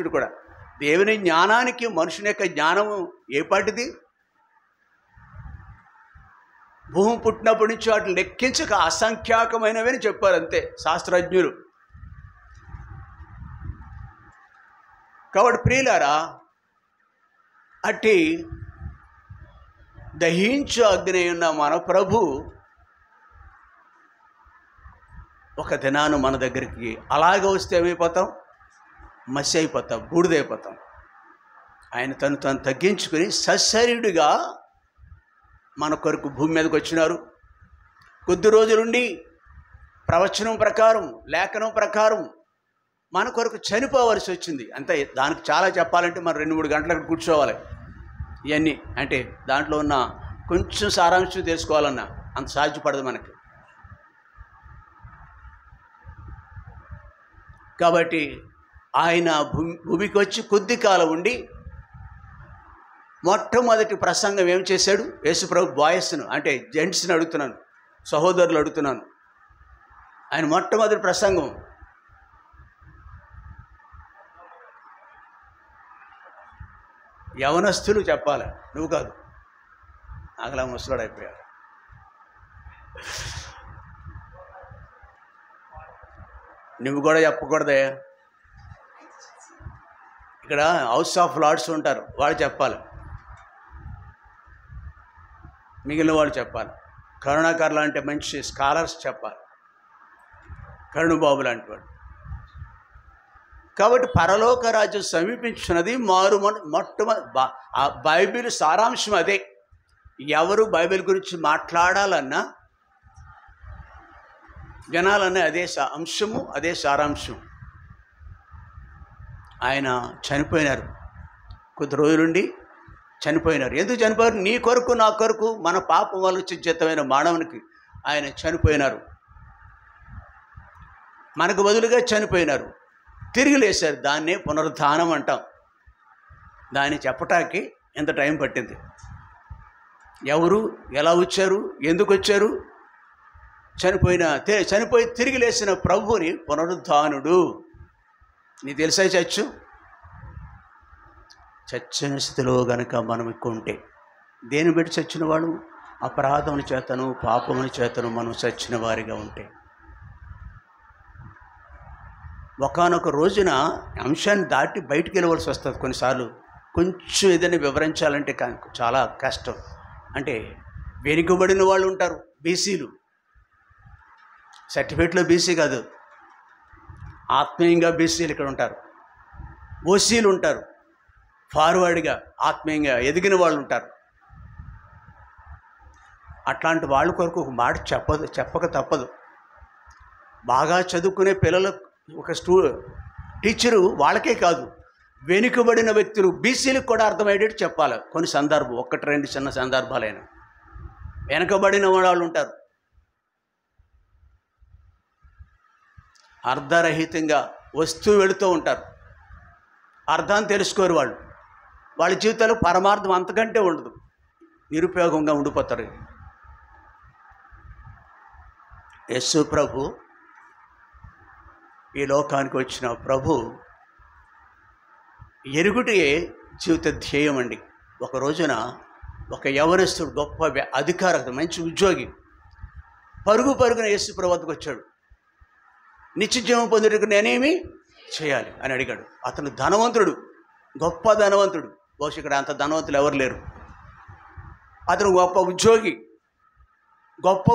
మనుషుడు కూడా. దేవుని జ్ఞానానికి మనుషుని యొక్క జ్ఞానము ఏపాటిది? భూమి పుట్టినప్పటి నుంచి వాటిని లెక్కించక అసంఖ్యాకమైనవని చెప్పారు అంతే శాస్త్రజ్ఞులు. కాబట్టి ప్రియులారా, అట్టి దహించు అగ్ని ఉన్న మన ప్రభు ఒక దినాన్ని మన దగ్గరికి అలాగే వస్తే ఏమైపోతాం? మసి అయిపోతాం, బూడిదైపోతాం. ఆయన తను తగ్గించుకుని సశరీరుడిగా మన కొరకు భూమి మీదకి వచ్చినారు. కొద్ది రోజులుండి ప్రవచనం ప్రకారం, లేఖనం ప్రకారం మన కొరకు చనిపోవలసి వచ్చింది. అంతే. దానికి చాలా చెప్పాలంటే మనం 2-3 గంటలకు కూర్చోవాలి. ఇవన్నీ అంటే దాంట్లో ఉన్న కొంచెం సారాంశం తెలుసుకోవాలన్నా అంత సాధ్యపడదు మనకి. కాబట్టి ఆయన భూమికి వచ్చి కొద్ది కాలం ఉండి మొట్టమొదటి ప్రసంగం ఏం చేశాడు? యేసుప్రభు బాయ్స్ను అంటే జెంట్స్ని అడుగుతున్నాను, సహోదరులు అడుగుతున్నాను. ఆయన మొట్టమొదటి ప్రసంగం యవనస్తులు చెప్పాలి, నువ్వు కాదు. అగలా ముసలాడు అయిపోయాడు. నువ్వు కూడా చెప్పకూడదే. ఇక్కడ హౌస్ ఆఫ్ లార్డ్స్ ఉంటారు, వాళ్ళు చెప్పాలి, మిగిలిన వాళ్ళు చెప్పాలి. కరుణాకర్ లాంటి మంచి స్కాలర్స్ చెప్పాలి, కరుణబాబు లాంటి వాడు. కాబట్టి పరలోక రాజ్యం సమీపించున్నది. బైబిల్ సారాంశం అదే. ఎవరు బైబిల్ గురించి మాట్లాడాలన్నా, వినాలన్నా అదే అంశము, అదే సారాంశం. ఆయన చనిపోయినారు, కొద్ది రోజులుండి చనిపోయినారు. ఎందుకు చనిపోయారు? నీ కొరకు, నా కొరకు, మన పాపం వల్ల చిత్తమైన మానవునికి ఆయన చనిపోయినారు. మనకు బదులుగా చనిపోయినారు, తిరిగి లేశారు. దాన్నే పునరుద్ధానం అంటాం. దాన్ని చెప్పటానికి ఎంత టైం పట్టింది? ఎవరు, ఎలా వచ్చారు, ఎందుకు వచ్చారు? చనిపోయి తిరిగి లేచిన ప్రభువుని పునరుద్ధానుడు. నీ తెలుసా? చచ్చిన స్థితిలో గనక మనం ఎక్కువ ఉంటే, దేని బట్టి చచ్చిన వాడు? అపరాధముల చేతను, పాపముల చేతను మనం చచ్చిన వారిగా ఉంటే, ఒకానొక రోజున అంశాన్ని దాటి బయటికి వెళ్ళవలసి వస్తుంది. కొన్నిసార్లు కొంచెం ఏదైనా వివరించాలంటే చాలా కష్టం. అంటే వెనుకబడిన వాళ్ళు ఉంటారు, బీసీలు. సర్టిఫికేట్లో బీసీ కాదు, ఆత్మీయంగా బీసీలు ఇక్కడ ఉంటారు. ఓసీలు ఉంటారు, ఫార్వర్డ్గా ఆత్మీయంగా ఎదిగిన వాళ్ళు ఉంటారు. అట్లాంటి వాళ్ళ కొరకు ఒక మాట చెప్పక తప్పదు. బాగా చదువుకునే పిల్లలకు ఒక టీచరు వాళ్ళకే కాదు, వెనుకబడిన వ్యక్తులు బీసీలకు కూడా అర్థమయ్యేటట్టు చెప్పాలి. కొన్ని సందర్భం, 1-2 చిన్న సందర్భాలైనా. వెనుకబడిన వాళ్ళు ఉంటారు, అర్ధరహితంగా వస్తూ వెళుతూ ఉంటారు. అర్థాన్ని తెలుసుకోరు వాళ్ళు. వాళ్ళ జీవితాలు పరమార్థం అంతకంటే ఉండదు, నిరుపయోగంగా ఉండిపోతారు. యేసు ప్రభు ఈ లోకానికి వచ్చిన ప్రభు ఎరుగుటే జీవిత ధ్యేయం అండి. ఒక రోజున ఒక యవనస్తుడు, గొప్ప అధికారత, మంచి ఉద్యోగి పరుగున యేసు ప్రభు వద్దకు వచ్చాడు. నిత్యజీవం పొందుటకు నేనేమి చేయాలి అని అడిగాడు. అతను ధనవంతుడు, గొప్ప ధనవంతుడు. బహుశా ఇక్కడ అంత ధనవంతులు ఎవరు లేరు. అతను గొప్ప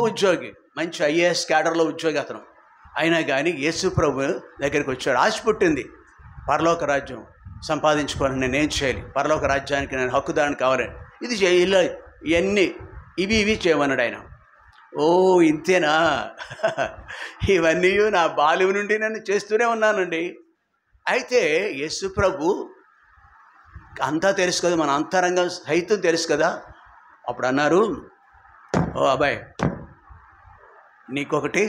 ఉద్యోగి, మంచి IAS క్యాడర్లో ఉద్యోగి అతను. అయినా కానీ యేసు ప్రభు దగ్గరికి వచ్చాడు. ఆశ పుట్టింది, పరలోక రాజ్యం సంపాదించుకోవాలని నేనేం చేయాలి, పరలోక రాజ్యానికి నేను హక్కుదారుని కావాలని, ఇది చేయాలి, ఇవన్నీ ఇవి చేయమన్నాడు ఆయన. ఓ ఇంతేనా? ఇవన్నీ నా బాల్యం నుండి నేను చేస్తూనే ఉన్నానండి. అయితే యేసు ప్రభు అంతా తెలుసు కదా, మన అంతరంగం సైతం తెలుసు కదా. అప్పుడు అన్నారు, ఓ అబ్బాయి, నీకొకటి,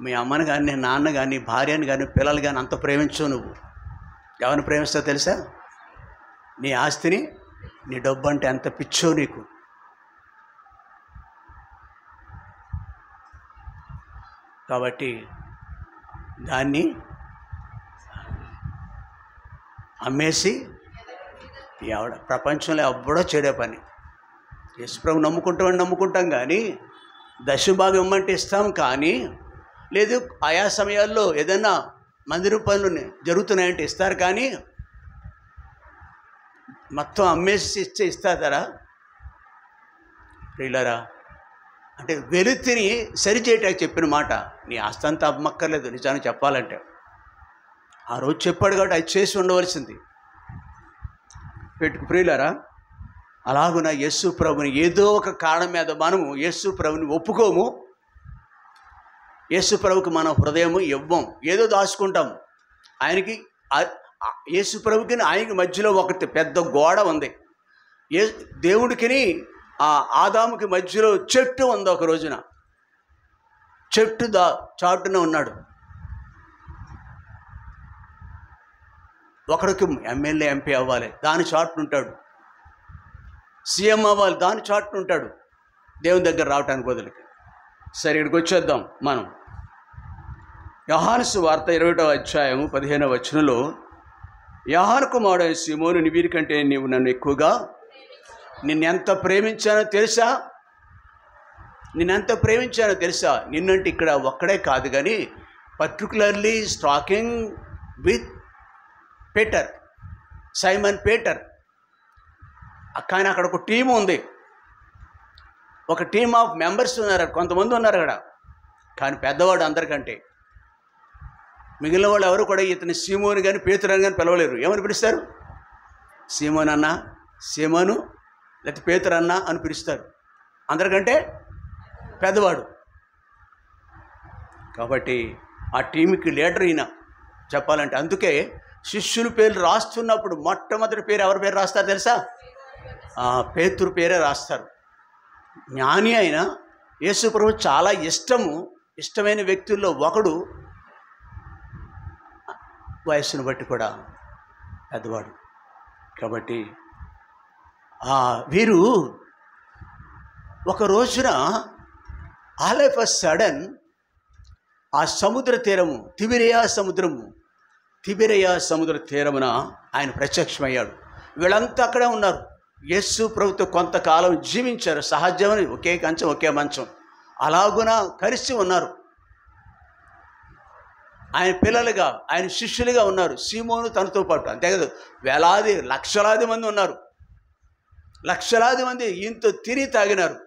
మీ అమ్మని కానీ, నాన్న కానీ, భార్యని కానీ, పిల్లలు కానీ అంత ప్రేమించవు. నువ్వు ఎవరిని ప్రేమిస్తావు తెలుసా? నీ ఆస్తిని, నీ డబ్బు అంటే ఎంత పిచ్చో నీకు. కాబట్టి దాన్ని అమ్మేసి ఎవడ ప్రపంచంలో ఎవ్వడో చెడే పని. యేసుప్రభు నమ్ముకుంటాం కానీ దశభాగం ఇమ్మంటే ఇస్తాం, కానీ లేదు ఆయా సమయాల్లో ఏదైనా మందిర పనులు జరుగుతున్నాయంటే ఇస్తారు, కానీ మొత్తం అమ్మేసి ఇస్తారా ప్రియులారా? అంటే వెలుతిని సరిచేయటానికి చెప్పిన మాట. నీ ఆస్తంతా అమ్మక్కర్లేదు నిజాన్ని చెప్పాలంటే. ఆ రోజు చెప్పాడు కాబట్టి అది చేసి ఉండవలసింది. ప్రియులారా, అలాగున యేసు ప్రభుని ఏదో ఒక కారణం మీద మనము యేసు ప్రభుని ఒప్పుకోము, యేసు ప్రభుకి మన హృదయము ఇవ్వం, ఏదో దాచుకుంటాము. ఆయనకి యేసు ప్రభుకి ఆయనకి మధ్యలో ఒకటి పెద్ద గోడ ఉంది. దేవుడికి ఆదాముకి మధ్యలో చెట్టు ఉంది. ఒక రోజున చెట్టు చాటున ఉన్నాడు. ఒకరికి ఎమ్మెల్యే ఎంపీ అవ్వాలి, దాని చాటున ఉంటాడు. సీఎం అవ్వాలి, దాని చాటున ఉంటాడు. దేవుని దగ్గర రావటానికి బదులుకి. సరే, ఇక్కడికి వచ్చేద్దాం మనం. యోహాను సువార్త 20వ అధ్యాయము 15వ వచనంలో, యోహాను కుమారుడైన సీమోను, వీరికంటే నీవు నన్ను ఎక్కువగా నిన్నెంత ప్రేమించానో తెలుసా? నిన్నంటే ఇక్కడ ఒక్కడే కాదు, కానీ particularly talking with Peter, Simon Peter. కానీ అక్కడ ఒక టీం ఉంది, ఒక టీమ్ ఆఫ్ మెంబర్స్ ఉన్నారు, కొంతమంది ఉన్నారు అక్కడ. కానీ పెద్దవాడు అందరికంటే. మిగిలిన వాళ్ళు ఎవరు కూడా ఇతని సీమోను కానీ పేతురు అని కానీ పిలవలేరు. ఏమని పిలుస్తారు? సీమోన్ అన్న, సీమోను, లేకపోతే పేతురు అన్న అని పిలుస్తారు. అందరికంటే పెద్దవాడు కాబట్టి ఆ టీంకి లీడర్ ఈయన చెప్పాలంటే. అందుకే శిష్యుల పేర్లు రాస్తున్నప్పుడు మొట్టమొదటి పేరు ఎవరి పేరు రాస్తారు తెలుసా? పేతురు పేరే రాస్తారు. జ్ఞాని అయిన యేసు ప్రభు చాలా ఇష్టమైన వ్యక్తుల్లో ఒకడు, వయస్సును బట్టి కూడా పెద్దవాడు. కాబట్టి వీరు ఒక రోజున ఆల్ ఆఫ్ ఎ సడన్ ఆ సముద్ర తీరము, తిబిరియా సముద్ర తీరమున ఆయన ప్రత్యక్షమయ్యాడు. వీళ్ళంతా అక్కడే ఉన్నారు. యేసు ప్రభుతో కొంతకాలం జీవించారు. సహజమని ఒకే కంచం, ఒకే మంచం, అలాగున కలిసి ఉన్నారు. ఆయన పిల్లలుగా, ఆయన శిష్యులుగా ఉన్నారు. సీమోను తనతో పాటు. అంతే కదా, లక్షలాది మంది ఉన్నారు. లక్షలాది మంది ఈయనతో తిని తాగినారు.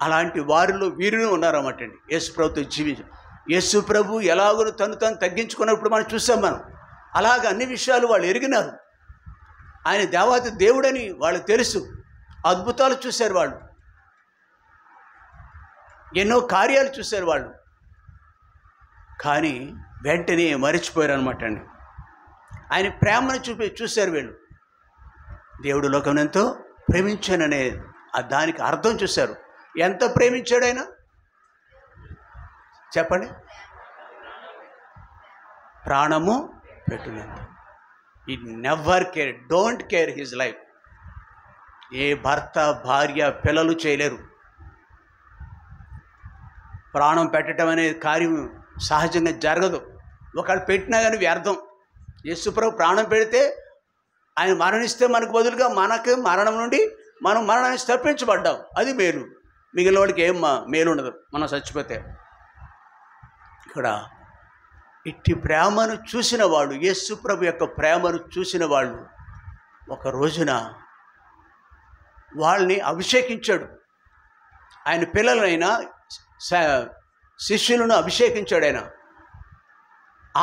అలాంటి వారిలో వీరుని ఉన్నారన్నమాట అండి. యేసు ప్రభుతో జీవించారు. యేసు ప్రభు ఎలాగో తను తగ్గించుకున్నప్పుడు మనం చూసాం. అలాగ అన్ని విషయాలు వాళ్ళు ఎరిగినారు. ఆయన దేవాతి దేవుడని వాళ్ళకి తెలుసు. అద్భుతాలు చూశారు వాళ్ళు, ఎన్నో కార్యాలు చూశారు వాళ్ళు. కానీ వెంటనే మరిచిపోయారు అనమాట అండి. ఆయన ప్రేమను చూశారు వీళ్ళు. దేవుడు లోకం ఎంతో ప్రేమించాననే దానికి అర్థం చూశారు. ఎంత ప్రేమించాడు ఆయన చెప్పండి? ప్రాణము పెట్టునంత. ఈ never care, don't care his life. ఏ భర్త, భార్య, పిల్లలు చేయలేరు. ప్రాణం పెట్టడం అనే కార్యం సహజంగా జరగదు. ఒకళ్ళు పెట్టినా కానీ వ్యర్థం. యేసుప్రభు ప్రాణం పెడితే ఆయన మరణిస్తే మనకు బదులుగా మనకు మరణం నుండి మనం మరణాన్ని తప్పించబడ్డాం. అది మేలు. మిగిలిన వాడికి ఏం మేలు ఉండదు మనం చచ్చిపోతే. ఇక్కడ ఇట్టి ప్రేమను చూసిన వాళ్ళు, యేసుప్రభు యొక్క ప్రేమను చూసిన వాళ్ళు ఒక రోజున వాళ్ళని అభిషేకించాడు. ఆయన పిల్లలైనా శిష్యులను అభిషేకించాడు. ఆయన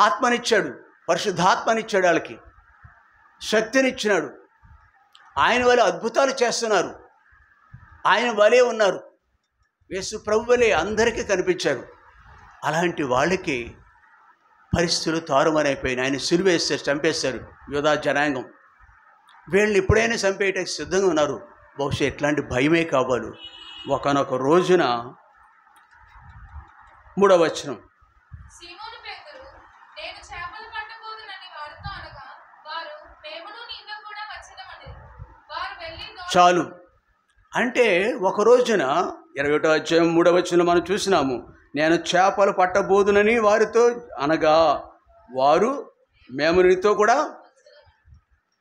ఆత్మనిచ్చాడు, పరిశుద్ధాత్మనిచ్చాడు, వాళ్ళకి శక్తినిచ్చినాడు. ఆయన వలె అద్భుతాలు చేస్తున్నారు, ఆయన వలే ఉన్నారు. యేసు ప్రభు వలె అందరికీ కనిపించారు. అలాంటి వాళ్ళకి పరిస్థితులు తారుమారైపోయినాయి. ఆయన సిలువేస్తారు, చంపేస్తారు యోధా జనాంగం. వీళ్ళని ఎప్పుడైనా చంపేయటానికి సిద్ధంగా ఉన్నారు. బహుశా ఎట్లాంటి భయమే కావాలి. ఒకనొక రోజున 3వ వచనం, చాలు అంటే ఒక రోజున 21వ అధ్యాయం 3వ వచనంలో మనం చూసినాము. నేను చేపలు పట్టబోదునని వారితో అనగా వారు మేము నీతో కూడా.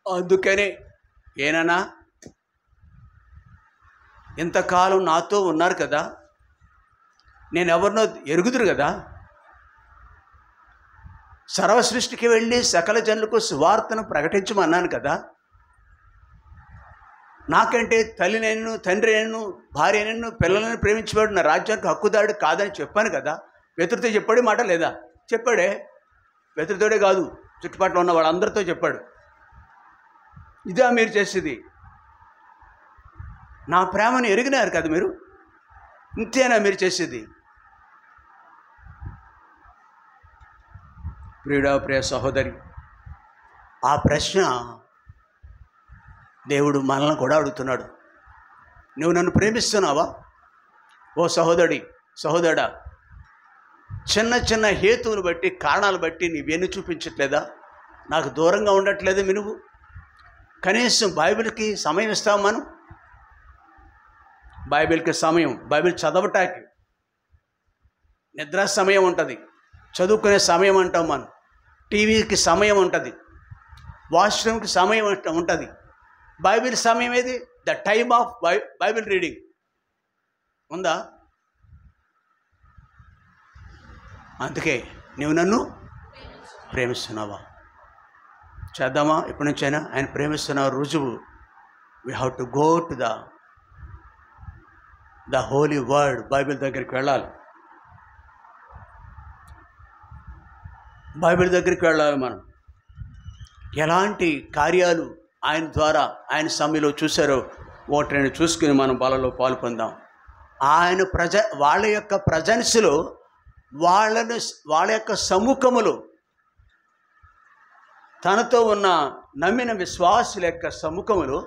అందుకనే ఏనన్నా ఇంతకాలం నాతో ఉన్నారు కదా, నేను ఎవరినో ఎరుగుదురు కదా, సర్వసృష్టికి వెళ్ళి సకల జనులకు సువార్తను ప్రకటించమన్నాను కదా, నాకంటే తల్లి నేను, తండ్రి నేను, భార్య నేను, పిల్లలను ప్రేమించేవాడు నా రాజ్యానికి హక్కుదారుడు కాదని చెప్పాను కదా. వెతురుతో చెప్పాడు మాట లేదా? చెప్పాడే. వెతురుతోడే కాదు, చుట్టుపక్కల ఉన్న వాళ్ళందరితో చెప్పాడు. ఇదా మీరు చేసేది? నా ప్రేమను ఎరిగినారు కదా మీరు, ఇంతేనా మీరు చేసేది? ప్రియుడా, ప్రియ సహోదరి, ఆ ప్రశ్న దేవుడు మనల్ని కూడా అడుగుతున్నాడు. నువ్వు నన్ను ప్రేమిస్తున్నావా? ఓ సహోదరి, సహోదరుడా, చిన్న చిన్న హేతువులు బట్టి, కారణాలు బట్టి నీవెన్ను చూపించట్లేదా? నాకు దూరంగా ఉండట్లేదు నువ్వు. కనీసం బైబిల్కి సమయం ఇస్తావు. మనం బైబిల్కి సమయం, బైబిల్ చదవటానికి నిద్ర సమయం ఉంటుంది, చదువుకునే సమయం అంటాం మనం. టీవీకి సమయం ఉంటుంది, వాష్రూమ్కి సమయం ఉంటుంది. బైబిల్ సమయం ఏది? The time of Bible reading ఉందా? అందుకే నువ్వు నన్ను ప్రేమిస్తున్నావా? చేద్దామా ఇప్పటి నుంచైనా? ఆయన ప్రేమిస్తున్న రుజువు, we have to go to the holy word. Bible దగ్గరికి వెళ్ళాలి, బైబిల్ దగ్గరికి వెళ్ళాలి. మనం ఎలాంటి కార్యాలు ఆయన ద్వారా, ఆయన సమయంలో చూశారో ఒకటి రెండు చూసుకుని మనం బలలో పాలు పొందాం. ఆయన వాళ్ళ యొక్క ప్రజెన్స్లో, వాళ్ళ యొక్క సముఖములో, తనతో ఉన్న నమ్మిన విశ్వాసుల యొక్క సముఖములో,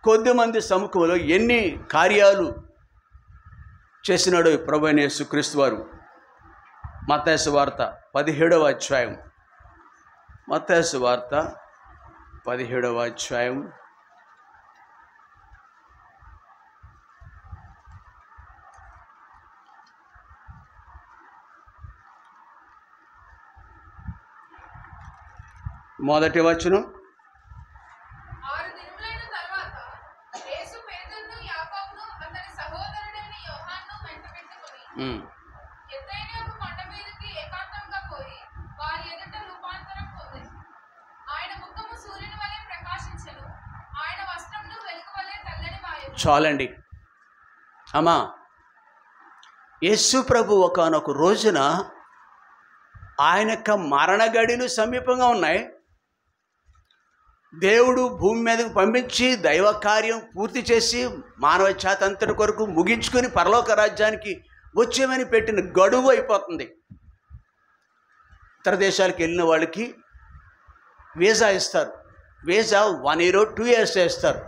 కొద్దిమంది సముఖములో ఎన్ని కార్యాలు చేసినాడు ప్రభువైన యేసుక్రీస్తు వారు. మత్తయి సువార్త 17వ అధ్యాయం, మత్తయి సువార్త 17వ అధ్యాయం 1వ వచనం. చాలండి అమ్మా. యేసు ప్రభు ఒకానొక రోజున ఆయన యొక్క మరణ గడియలు సమీపంగా ఉన్నాయి. దేవుడు భూమి మీదకు పంపించి దైవ కార్యం పూర్తి చేసి మానవ జాతంతటి కొరకు ముగించుకొని పరలోక రాజ్యానికి వచ్చేమని పెట్టిన గడువు అయిపోతుంది. ఇతర దేశాలకు వెళ్ళిన వాళ్ళకి వీసా ఇస్తారు. వీసా 1 year 2 years ఇస్తారు,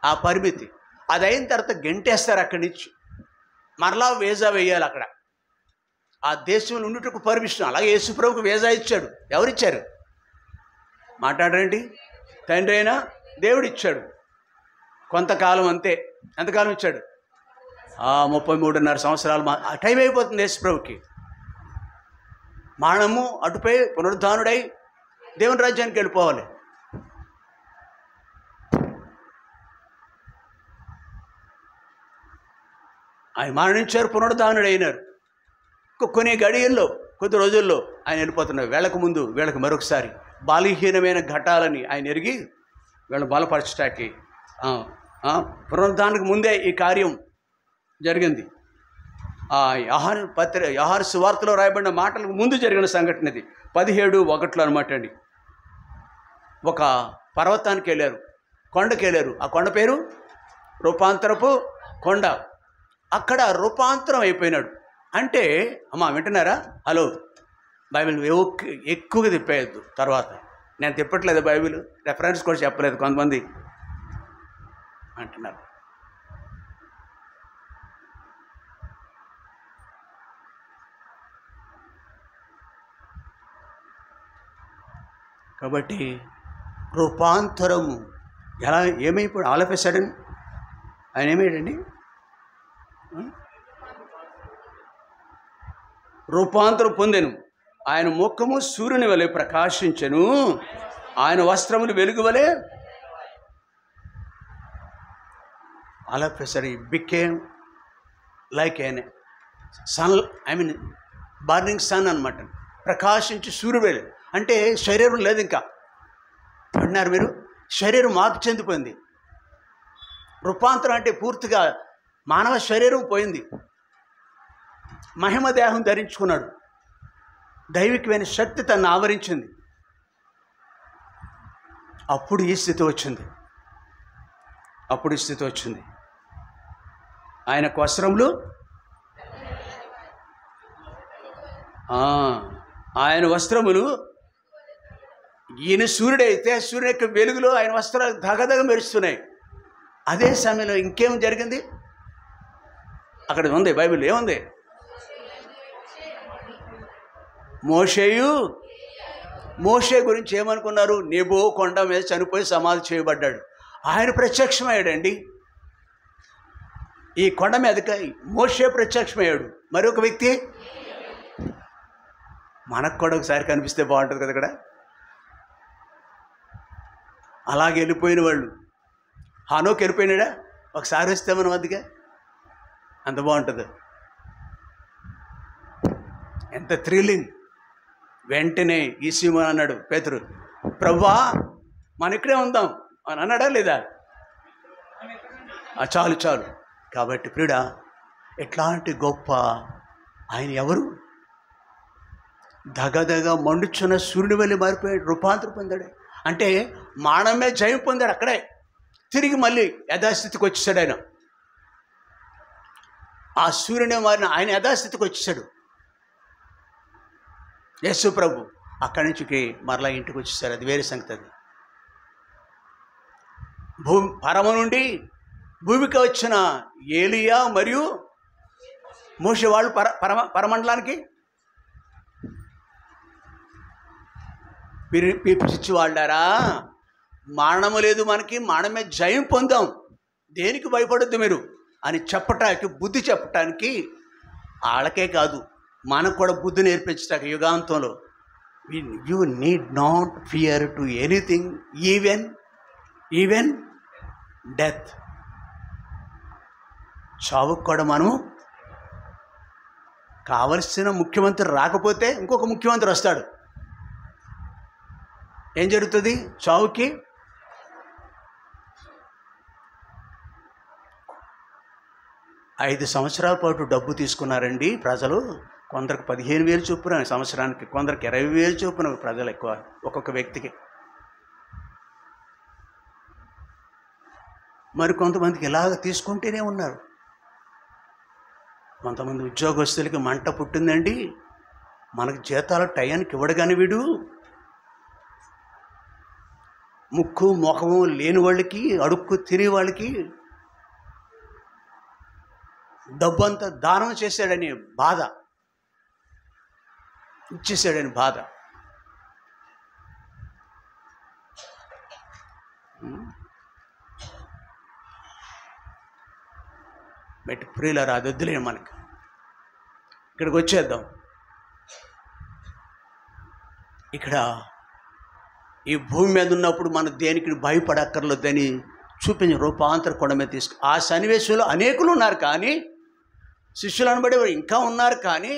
ఆ పరిమితి. అది అయిన తర్వాత గెంటేస్తారు అక్కడి నుంచి, మరలా వీసా వేయాలి అక్కడ. ఆ దేశంలో ఉండుటకు పర్మిషన్. అలాగే యేసుప్రభుకు వీసా ఇచ్చాడు. ఎవరిచ్చారు? మాట్లాడరండి. తండ్రి అయినా దేవుడు ఇచ్చాడు. కొంతకాలం అంతే. ఎంతకాలం ఇచ్చాడు? 33.5 సంవత్సరాలు. ఆ టైం అయిపోతుంది యేసుప్రభుకి. మరణము అటుపై పునరుద్ధానుడై దేవుని రాజ్యానికి వెళ్ళిపోవాలి. ఆయన మరణించారు, పునరుద్ధానుడు అయినారు. కొన్ని గడియల్లో, కొద్ది రోజుల్లో ఆయన వెళ్ళిపోతున్నారు. వీళ్ళకు ముందు వీళ్ళకి మరొకసారి బలహీనమైన ఘటాలని ఆయన ఎరిగి వీళ్ళని బలపరచటానికి పునరుద్ధానికి ముందే ఈ కార్యం జరిగింది. యోహాను సువార్తలో రాయబడిన మాటలకు ముందు జరిగిన సంఘటన ఇది. 17:1 అనమాట అండి. ఒక పర్వతానికి వెళ్ళారు, కొండకి వెళ్ళారు. ఆ కొండ పేరు రూపాంతరపు కొండ. అక్కడ రూపాంతరం అయిపోయినాడు. అంటే అమ్మా వింటున్నారా? హలో, బైబిల్ ఎక్కువగా తిప్పేయద్దు. తర్వాత నేను తిప్పట్లేదు, బైబిల్ రెఫరెన్స్ కూడా చెప్పలేదు కొంతమంది అంటున్నారు. కాబట్టి రూపాంతరము ఎలా ఏమైపోయాడు? ఆల్ ఆఫ్ ఎ సడన్ ఆయన ఏమయ్యాడండి? రూపాంతరం పొందెను. ఆయన ముఖము సూర్యుని వలె ప్రకాశించెను, ఆయన వస్త్రములు వెలుగు వలె. All of a sudden he became like an sun, burning sun అనమాట. ప్రకాశించి సూర్యుడు వలె. అంటే శరీరం లేదు ఇంకా. అన్నారు మీరు, శరీరం మార్పు చెందిపోయింది. రూపాంతరం అంటే పూర్తిగా మానవ శరీరం పోయింది. మహిమ దేహం ధరించుకున్నాడు. దైవికమైన శక్తి తను ఆవరించింది. అప్పుడు ఈ స్థితి వచ్చింది. ఆయనకు వస్త్రములు, ఆయన వస్త్రములు, ఈయన సూర్యుడైతే సూర్యుని యొక్క వెలుగులో ఆయన వస్త్రాలు దగదగ మెరుస్తున్నాయి. అదే సమయంలో ఇంకేం జరిగింది అక్కడ ఉంది, బైబిల్ ఏముంది? మోషే గురించి ఏమనుకున్నారు? నెబో కొండ మీద చనిపోయి సమాధి చేయబడ్డాడు. ఆయన ప్రత్యక్షమయ్యాడండి. ఈ కొండ మీదకి మోషే ప్రత్యక్షమయ్యాడు. మరొక వ్యక్తి మనకు కూడా ఒకసారి కనిపిస్తే బాగుంటుంది కదా. ఇక్కడ అలాగే వెళ్ళిపోయిన వాళ్ళు, హానోకి వెళ్ళిపోయినాడా? ఒకసారి వస్తే మన వద్దగా అంత బాగుంటుంది. ఎంత థ్రిల్లింగ్. వెంటనే ఈసీమోన్ అన్నాడు పేతురు, ప్రభువా మన ఇక్కడే ఉందాం అని అన్నాడా లేదా? చాలు చాలు. కాబట్టి ప్రియుడా, ఎట్లాంటి గొప్ప ఆయన! ఎవరు? దగదగ మండుచున్న సూర్యుని వల్ల మారిపోయాడు, రూపాంతరం పొందాడు. అంటే మానవమే జయం పొందాడు. అక్కడే తిరిగి మళ్ళీ యథాస్థితికి వచ్చేసాడు ఆయన. ఆ సూర్యునే మారిన ఆయన యథాస్థితికి వచ్చేసాడు యేసు ప్రభు. అక్కడి నుంచి మరలా ఇంటికి వచ్చేసారు. అది వేరే సంగతి. అది పరమ నుండి భూమికి వచ్చిన ఏలియా మరియు మోషే వాళ్ళు పరమండలానికి పిలిచి వాళ్ళారా, మరణము లేదు మనకి, మరణమే జయం పొందాం, దేనికి భయపడొద్దు మీరు అని చెప్పటానికి, బుద్ధి చెప్పటానికి, వాళ్ళకే కాదు మనకు కూడా బుద్ధి నేర్పించటానికి యుగాంతంలో. You need not fear to anything, even death. చావుకు కూడా మనము కావలసిన ముఖ్యమంత్రి రాకపోతే ఇంకొక ముఖ్యమంత్రి వస్తాడు. ఏం జరుగుతుంది చావుకి? ఐదు సంవత్సరాల పాటు డబ్బు తీసుకున్నారండి ప్రజలు. కొందరికి 15,000 చొప్పున సంవత్సరానికి, కొందరికి 20,000 చొప్పున ప్రజలు ఎక్కువ ఒక్కొక్క వ్యక్తికి. మరి కొంతమందికి ఇలాగ తీసుకుంటూనే ఉన్నారు. కొంతమంది ఉద్యోగస్తులకి మంట పుట్టిందండి, మనకు జీతాలు టయానికి ఇవ్వడగానే వీడు ముక్కు ముఖము లేని వాళ్ళకి, అడుక్కు తినే వాళ్ళకి డబ్బు అంతా దానం చేశాడని బాధ, ఇచ్చేసాడని బాధ. బట్ ప్రియులారా, అది వద్దులే మనకి. ఇక్కడికి వచ్చేద్దాం. ఇక్కడ ఈ భూమి మీద ఉన్నప్పుడు మనం దేనికి భయపడక్కర్లేదని చూపించి రూపాంతర కొండ మీద ఆ సన్నివేశంలో అనేకులు ఉన్నారు, కానీ శిష్యులు అనబడే ఇంకా ఉన్నారు. కానీ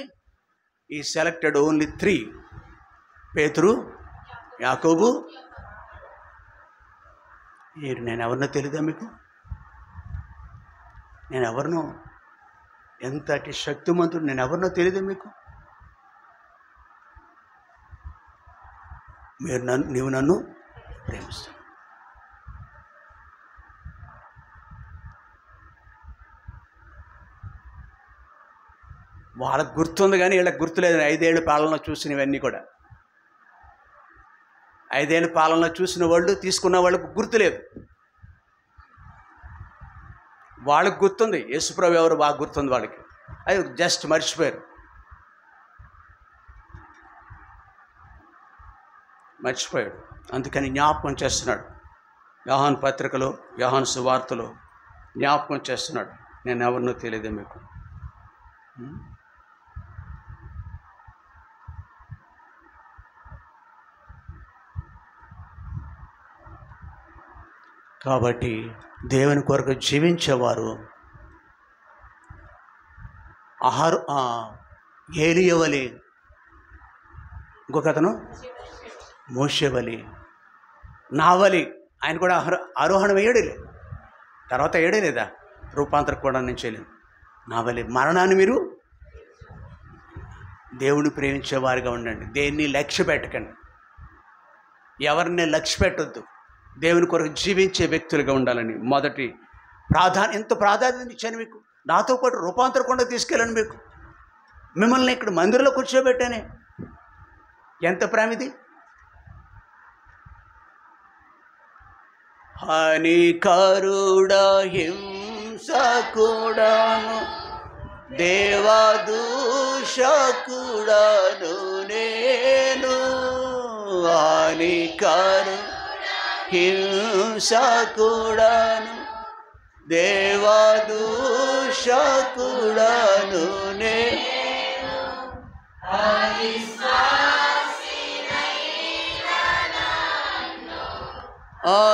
ఈ సెలెక్టెడ్ ఓన్లీ 3: పేతురు, యాకోబు. నేను ఎవరినో తెలియదా మీకు? నేను ఎవరినో, ఎంతటి శక్తిమంతుడు, నేను ఎవరినో తెలియదా మీకు? నీవు నన్ను ప్రేమిస్తావు. వాళ్ళకు గుర్తుంది కానీ వీళ్ళకి గుర్తులేదు. 5 ఏళ్ళ పాలనలో చూసినవన్నీ కూడా, 5 ఏళ్ళ పాలనలో చూసిన వాళ్ళు, తీసుకున్న వాళ్ళకు గుర్తులేదు. వాళ్ళకి గుర్తుంది, యేసుప్రభు ఎవరు బాగా గుర్తుంది వాళ్ళకి. అది జస్ట్ మర్చిపోయారు. అందుకని జ్ఞాపకం చేస్తున్నాడు. యోహాను పత్రికలో, యోహాను సువార్తలో జ్ఞాపకం చేస్తున్నాడు, నేను ఎవరినో తెలియదే మీకు. కాబట్టి దేవుని కొరకు జీవించేవారు ఏలియవలి, ఇంకొక అతను మోషేవలి, నావలి. ఆయన కూడా ఆరోహణం వేయడలే, తర్వాత వేయడలేదా రూపాంతర కూడా నుంచి వెళ్ళి నావలి. మరణాన్ని మీరు దేవుని ప్రేమించేవారిగా ఉండండి. దేన్ని లక్ష్య పెట్టకండి, ఎవరిని లక్ష్య పెట్టొద్దు. దేవుని కొరకు జీవించే వ్యక్తులుగా ఉండాలని మొదటి ఎంత ప్రాధాన్యత ఇచ్చాను మీకు. నాతో పాటు రూపాంతర కొండ తీసుకెళ్ళండి. మిమ్మల్ని ఇక్కడ మందిరంలో కూర్చోబెట్టానే. ఎంత ప్రేమ ఇది! హానికరుడా హింసకుడాను దేవదూషకుడాను నేను, హానికరు హింసకుడాను దేవదూషకుడాను నేను,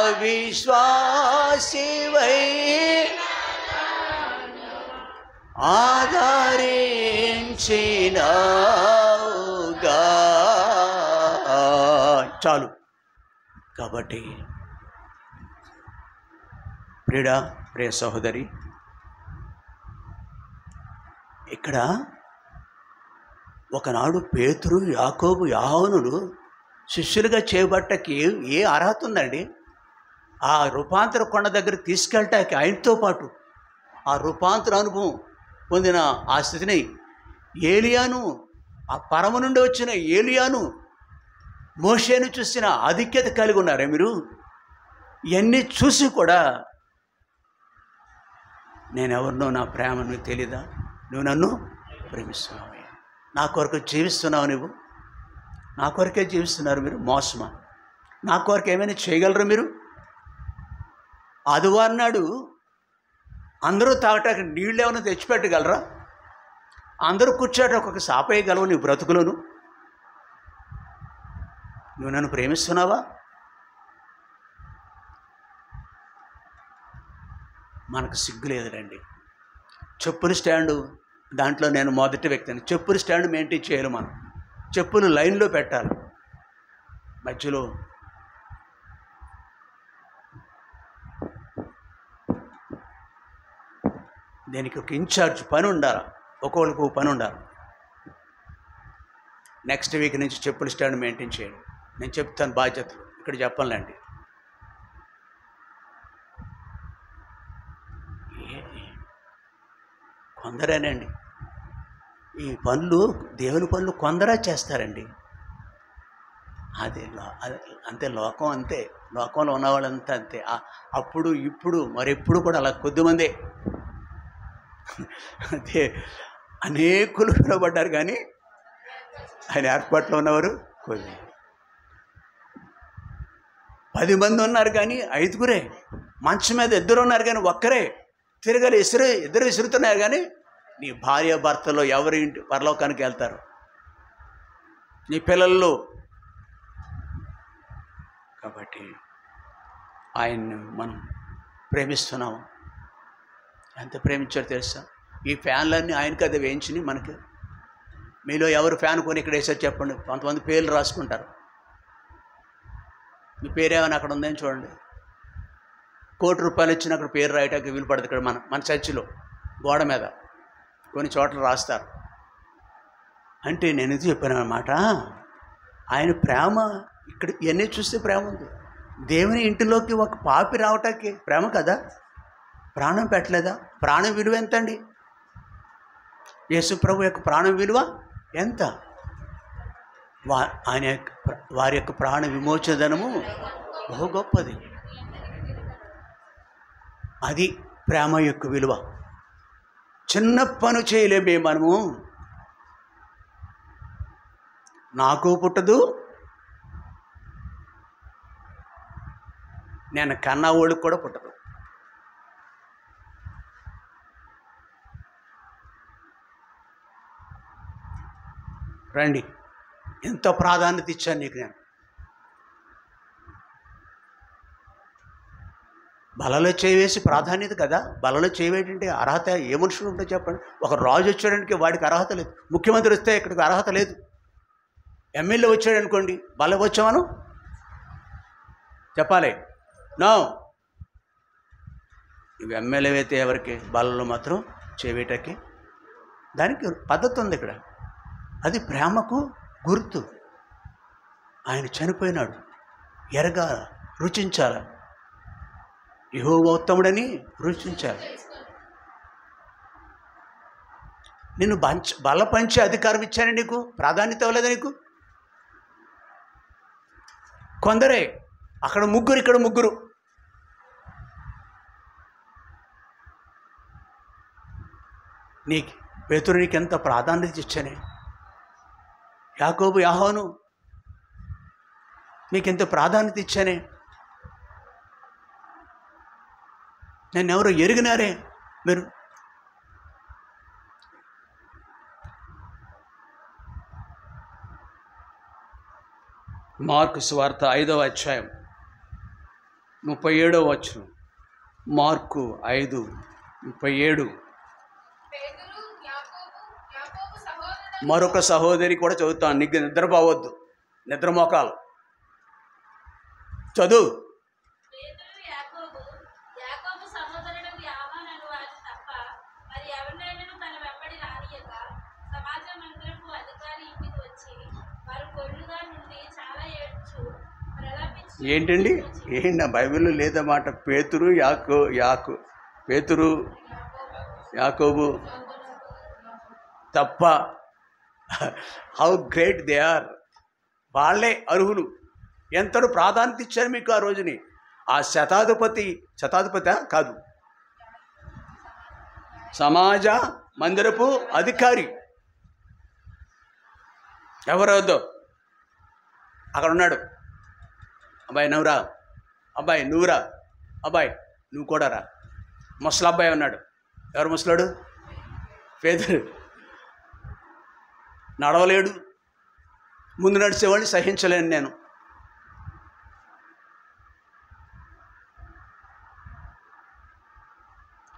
అవిశ్వాసివై ఆదరించినవుగా. చాలు. కాబట్టి ప్రియ సహోదరి, ఇక్కడ ఒకనాడు పేతురు, యాకోబు, యోహానులు శిష్యులుగా చేయబట్టకి ఏ అర్హత ఉందండి? ఆ రూపాంతర కొండ దగ్గర తీసుకెళ్ళటానికి ఆయనతో పాటు ఆ రూపాంతర అనుభవం పొందిన ఆ స్థితిని ఏలియాను, ఆ పరమ నుండి వచ్చిన ఏలియాను, మోషేను చూసిన ఆధిక్యత కలిగి ఉన్నారే మీరు? ఇవన్నీ చూసి కూడా నేనెవరినో, నా ప్రేమ నువ్వు తెలీదా? నువ్వు నన్ను ప్రేమిస్తున్నావు, నా కొరకు జీవిస్తున్నావు, నువ్వు నా కొరకే జీవిస్తున్నారు మీరు. మోసమా? నా కొరకు ఏమైనా చేయగలరు మీరు? ఆదివారం నాడు అందరూ తాగటానికి నీళ్ళు ఏమైనా తెచ్చిపెట్టగలరా? అందరూ కూర్చోటానికి ఒక సాపేయగలవు నీ బ్రతుకులను? నువ్వు నన్ను ప్రేమిస్తున్నావా? మనకు సిగ్గు లేదురండి. చెప్పుల స్టాండు, దాంట్లో నేను మొదటి వ్యక్తిని. చెప్పుల స్టాండ్ మెయింటైన్ చేయాలి మనం. చెప్పులు లైన్లో పెట్టాలి. మధ్యలో దీనికి ఒక ఇన్ఛార్జ్ పని ఉండాలి, ఒక్కొక్కరికి పని ఉండాలి. నెక్స్ట్ వీక్ నుంచి చెప్పుల స్టాండ్ మెయింటైన్ చేయండి. నేను చెప్తాను బాధ్యతలు, ఇక్కడ చెప్పనులేండి. కొందరేనండి ఈ పనులు, దేవుని పనులు కొందరే చేస్తారండి. అది అంతే, లోకం అంతే, లోకంలో ఉన్నవాళ్ళంతా అంతే. అప్పుడు ఇప్పుడు మరెప్పుడు కూడా అలా కొద్దిమందే. అదే అనేకులు పిలువబడ్డారు, కానీ ఆయన ఏర్పాట్లో ఉన్నవారు కొద్ది. 10 మంది ఉన్నారు కానీ 5గురే. మంచం మీద 2 ఉన్నారు కానీ ఒక్కరే. తిరగలి ఇద్దరు విసురుతున్నారు కానీ నీ భార్య భర్తలో ఎవరి ఇంటి పరలోకానికి వెళ్తారు? నీ పిల్లల్లో. కాబట్టి ఆయన్ని మనం ప్రేమిస్తున్నాం. ఎంత ప్రేమించారో తెలుసా? ఈ ఫ్యాన్లన్నీ ఆయనకి అది వేయించినాయి మనకి. మీలో ఎవరు ఫ్యాన్ కొని ఇక్కడ వేసారు చెప్పండి. కొంతమంది పేర్లు రాసుకుంటారు. మీ పేరేమైనా అక్కడ ఉందని చూడండి. ₹1,00,00,000 ఇచ్చిన అక్కడ పేరు రాయటానికి వీలు పడుతుంది. ఇక్కడ మన చర్చిలో గోడ మీద కొన్ని చోట్ల రాస్తారు. అంటే నేను ఇది చెప్పాను అన్నమాట. ఆయన ప్రేమ ఇక్కడ ఇవన్నీ చూస్తే ప్రేమ ఉంది. దేవుని ఇంటిలోకి ఒక పాపి రావటానికి ప్రేమ కదా? ప్రాణం పెట్టలేదా? ప్రాణం విలువ ఎంత అండి? యేసు ప్రభు యొక్క ప్రాణం విలువ ఎంత? వారి యొక్క ప్రాణ విమోచనము బహు గొప్పది. అది ప్రేమ యొక్క విలువ. చిన్న పని చేయలేమే మనము. నాకు పుట్టదు, నేను కన్నా వాళ్ళకి కూడా పుట్టదు. రండి, ఎంతో ప్రాధాన్యత ఇచ్చాను నీకు నేను. బలలో చేయవేసి ప్రాధాన్యత కదా. బలలో చేయవేటంటే అర్హత ఏ మనుషులు ఉంటే చెప్పండి. ఒక రాజు వచ్చాడానికి వాడికి అర్హత లేదు. ముఖ్యమంత్రి వస్తే ఇక్కడికి అర్హత లేదు. ఎమ్మెల్యే వచ్చాడు అనుకోండి, బల వచ్చామను చెప్పాలి. నో, ఇవి ఎమ్మెల్యే అయితే ఎవరికి? బలలో మాత్రం చేయవేటకి. దానికి పద్ధతి ఉంది ఇక్కడ. అది ప్రేమకు గుర్తు. ఆయన చనిపోయినాడు, ఎరగాల, రుచించాల. యెహోవా ఉత్తముడని రుచించాలి. నిన్ను బల పంచే అధికారం ఇచ్చాను, నీకు ప్రాధాన్యత ఇవ్వలేదు. నీకు కొందరే, అక్కడ ముగ్గురు, ఇక్కడ ముగ్గురు. పేతురు నీకెంత ప్రాధాన్యత ఇచ్చానే. యాకోబు, యాహోను మీకెంత ప్రాధాన్యత ఇచ్చానే. నన్ను ఎవరో ఎరిగినారే మీరు. మార్కు సువార్త 5వ అధ్యాయం 37వ వచనం. మార్కు 5:37. మరొక సహోదరి కూడా చదువుతాను, నీకు నిద్రపోవద్దు, నిద్రమోకాలు చదువు. ఏంటండి, ఏంటి నా బైబిల్లో లేదన్నమాట. పేతురు, పేతురు, యాకోబు తప్ప. How great they are. వాళ్ళే అర్హులు. ఎంతలో ప్రాధాన్యత ఇచ్చారు మీకు ఆ రోజుని. ఆ శతాధిపతి కాదు, సమాజ మందిరపు అధికారి ఎవరొద్దో అక్కడ ఉన్నాడు. అబ్బాయి నువ్వురా, అబ్బాయి నువ్వురా, అబ్బాయి నువ్వు కూడా రా. ముసలి అబ్బాయి ఉన్నాడు. ఎవరు ముసలాడు? పేతురు. నడవలేడు, ముందు నడిచేవాడిని సహించలేను నేను.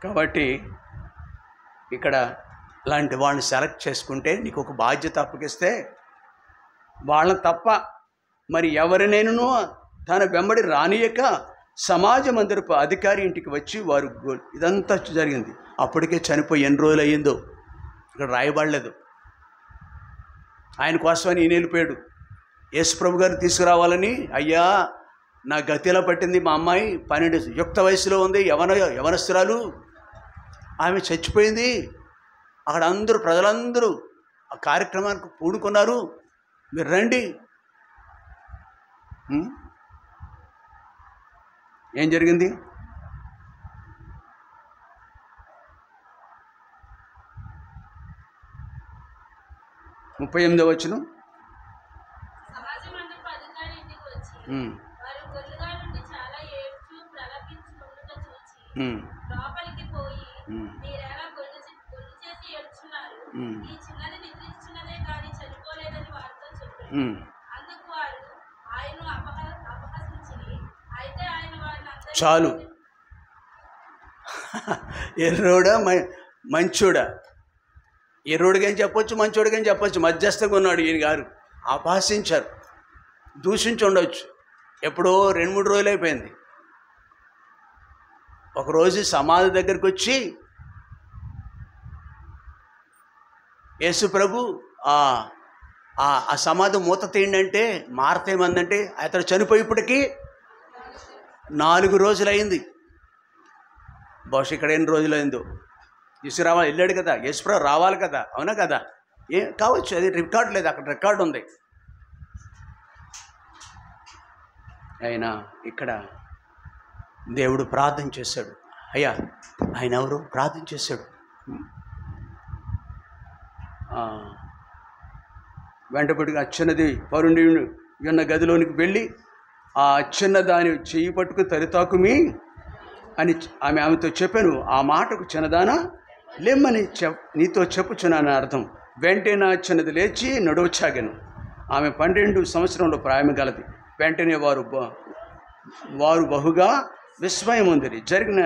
కాబట్టి ఇక్కడ లాంటి వాళ్ళని సెలెక్ట్ చేసుకుంటే నీకు ఒక బాధ్యత అప్పగిస్తే వాళ్ళని తప్ప మరి ఎవరినైనా తన వెంబడి రానియక సమాజ మందిరపు అధికారి ఇంటికి వచ్చి వారు ఇదంతా జరిగింది. అప్పటికే చనిపోయి ఎన్ని రోజులు అయ్యిందో ఇక్కడ రాయబడలేదు. ఆయన కోసమని ఈయన వెళ్ళిపోయాడు. యేసుప్రభు గారిని తీసుకురావాలని, అయ్యా నా గతిలో పట్టింది, మా అమ్మాయి 12 యుక్త వయసులో ఉంది, యవనస్తురాలు, ఆమె చచ్చిపోయింది. అక్కడ ప్రజలందరూ ఆ కార్యక్రమానికి పూనుకున్నారు, మీరు రండి. ఏం జరిగింది? ముప్పై 38వ వచనం. చాలు. ఎర్రోడా మంచోడా? ఎర్రోడిగా ఏం చెప్పొచ్చు, మంచోడిగా ఏం చెప్పొచ్చు. మధ్యస్థంగా ఉన్నాడు ఈయన గారు. అపహాసించారు, దూషించి ఉండవచ్చు. ఎప్పుడో 2-3 రోజులు అయిపోయింది. ఒకరోజు సమాధి దగ్గరికి వచ్చి యేసు ప్రభు ఆ సమాధి మూత తీయండి, మార్త ఏమందంటే అతడు చనిపోయేప్పటికీ 4 రోజులు అయింది. బహుశా ఇక్కడ ఎన్ని రోజులు అయిందో. తీసుకురావాలి, వెళ్ళాడు కదా, యేసుప్రభు రావాలి కదా, అవునా కదా? ఏం కావచ్చు, అది రికార్డు లేదు, అక్కడ రికార్డు ఉంది. అయినా ఇక్కడ దేవుడు ప్రార్థన చేశాడు. అయ్యా, ఆయన ఎవరు? ప్రార్థన చేశాడు. వెంటబడిగా అచ్చున్నది పరుండి ఉన్న గదిలోనికి వెళ్ళి ఆ అచ్చున్న దాని చెయ్యి పట్టుకు తరితాకుమి అని ఆమెతో చెప్పాను. ఆ మాటకు చిన్నదానా లేమ్మని నీతో చెప్పుచున్నాను అర్థం. వెంటనే అచ్చున్నది లేచి నడువచ్చాగాను. ఆమె 12 సంవత్సరంలో ప్రాయం గలది. వెంటనే వారు బహుగా విస్మయం ఉంది. జరిగిన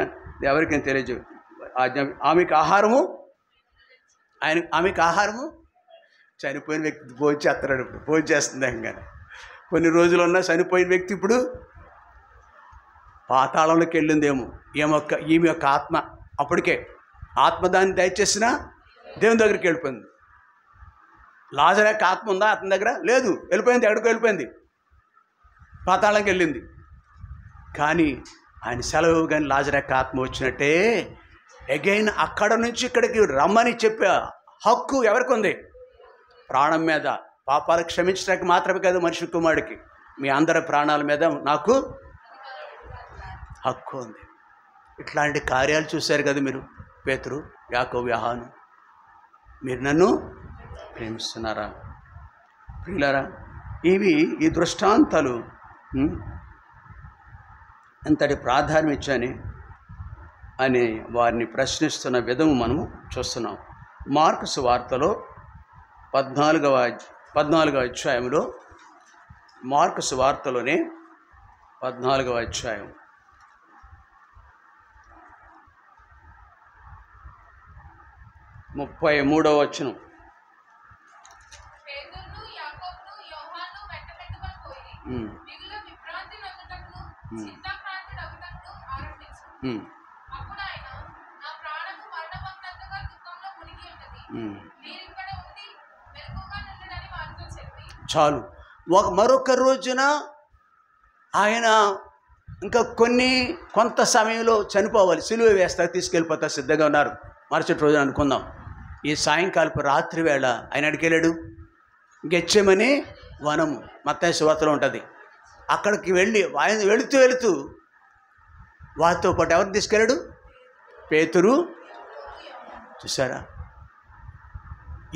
ఎవరికైనా తెలియజేయ. ఆమెకు ఆహారము ఆమెకు ఆహారము చనిపోయిన వ్యక్తి భోజనం చేస్తున్నాడు. ఇప్పుడు భోజనం చేస్తుంది. కానీ కొన్ని రోజులు ఉన్నా చనిపోయిన వ్యక్తి ఇప్పుడు పాతాళంలోకి వెళ్ళిందేమో. ఈమె యొక్క ఆత్మ అప్పటికే ఆత్మ దాన్ని దయచేసిన దేవుని దగ్గరికి వెళ్ళిపోయింది. లాజరు యొక్క ఆత్మ ఉందా అతని దగ్గర? లేదు, వెళ్ళిపోయింది. ఎక్కడికి వెళ్ళిపోయింది? పాతాళంకి వెళ్ళింది. కానీ ఆయన సెలవు కానీ లాజరు యొక్క ఆత్మ వచ్చినట్టే అగైన్ అక్కడ నుంచి ఇక్కడికి రమ్మని చెప్పే హక్కు ఎవరికి ఉంది? ప్రాణం మీద. పాపాలు క్షమించడానికి మాత్రమే కాదు మనిషి కుమారుడికి, మీ అందరి ప్రాణాల మీద నాకు హక్కు ఉంది. ఇట్లాంటి కార్యాలు చూశారు కదా మీరు. పేతురు, యాకోబు, యోహాను. మీరు నన్ను ప్రేమిస్తున్నారా ప్రియులారా? ఈ దృష్టాంతాలు ఎంతటి ప్రాధాన్యం ఇచ్చాని అని వారిని ప్రశ్నిస్తున్న విధము మనము చూస్తున్నాం. మార్కు సువార్తలో 14వ అధ్యాయంలో, మార్కు సువార్తలోనే 14వ అధ్యాయం 33వ వచనం. చాలు. మరొక రోజున ఆయన ఇంకా కొంత సమయంలో చనిపోవాలి, సిలువ వేస్తా తీసుకెళ్ళిపోతా సిద్ధంగా ఉన్నారు. మరుసటి రోజున అనుకుందాం. ఈ సాయంకాలపు రాత్రి వేళ ఆయన అడిగి వెళ్ళాడు. గెత్సేమనే వనము మత్తయి సువార్తలో ఉంటుంది. అక్కడికి ఆయన వెళుతూ వారితో పాటు ఎవరిని తీసుకెళ్ళాడు? పేతురు. చూసారా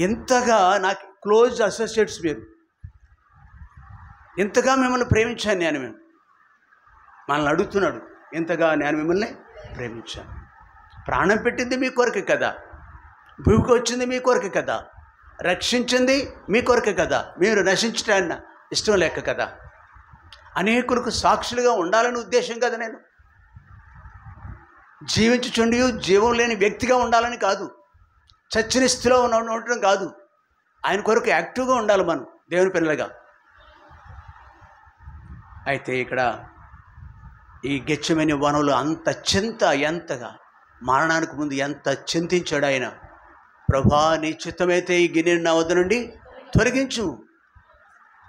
ఎంతగా నాకు క్లోజ్ అసోసియేట్స్ మీరు, ఎంతగా మిమ్మల్ని ప్రేమించాను నేను. మనల్ని అడుగుతున్నాడు, ఎంతగా నేను మిమ్మల్ని ప్రేమించాను. ప్రాణం పెట్టింది మీ కొరకే కదా, భూమికి వచ్చింది మీ కొరకే కదా, రక్షించింది మీ కొరకే కదా, మీరు నశించటాన్ని ఇష్టం లేక కదా, అనేకులకు సాక్షులుగా ఉండాలని ఉద్దేశం కదా. నేను జీవించుచుండి జీవం లేని వ్యక్తిగా ఉండాలని కాదు, చచ్చిన స్థితిలో ఉండటం కాదు. ఆయన కొరకు యాక్టివ్గా ఉండాలి మనం దేవుని పిల్లలుగా. అయితే ఇక్కడ ఈ గెత్సేమనే వనంలో అంత చింత, ఎంతగా మరణానికి ముందు ఎంత చింతించాడు ఆయన. ప్రభా నీ చిత్తమైతే ఈ గిన్నెని నా వద్ద నుండి తొలగించు.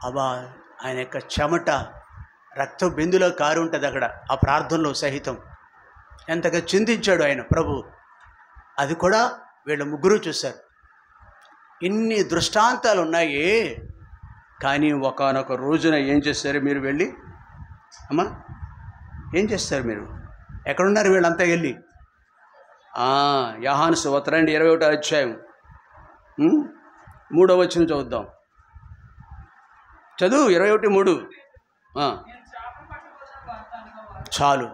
అబ్బా ఆయన యొక్క చెమట రక్త బిందులో కారు ఉంటుంది అక్కడ ఆ ప్రార్థనలో సహితం. ఎంతగా చింతించాడు ఆయన ప్రభు. అది కూడా వీళ్ళ ముగ్గురు చూశారు. ఇన్ని దృష్టాంతాలు ఉన్నాయి. కానీ ఒకానొక రోజున ఏం చేస్తారు మీరు వెళ్ళి? అమ్మా ఏం చేస్తారు మీరు? ఎక్కడున్నారు వీళ్ళంతా వెళ్ళి? యోహాను సువార్త 21వ అధ్యాయం 3వ వచనం చదువుద్దాం. చదువు 21:3. చాలు.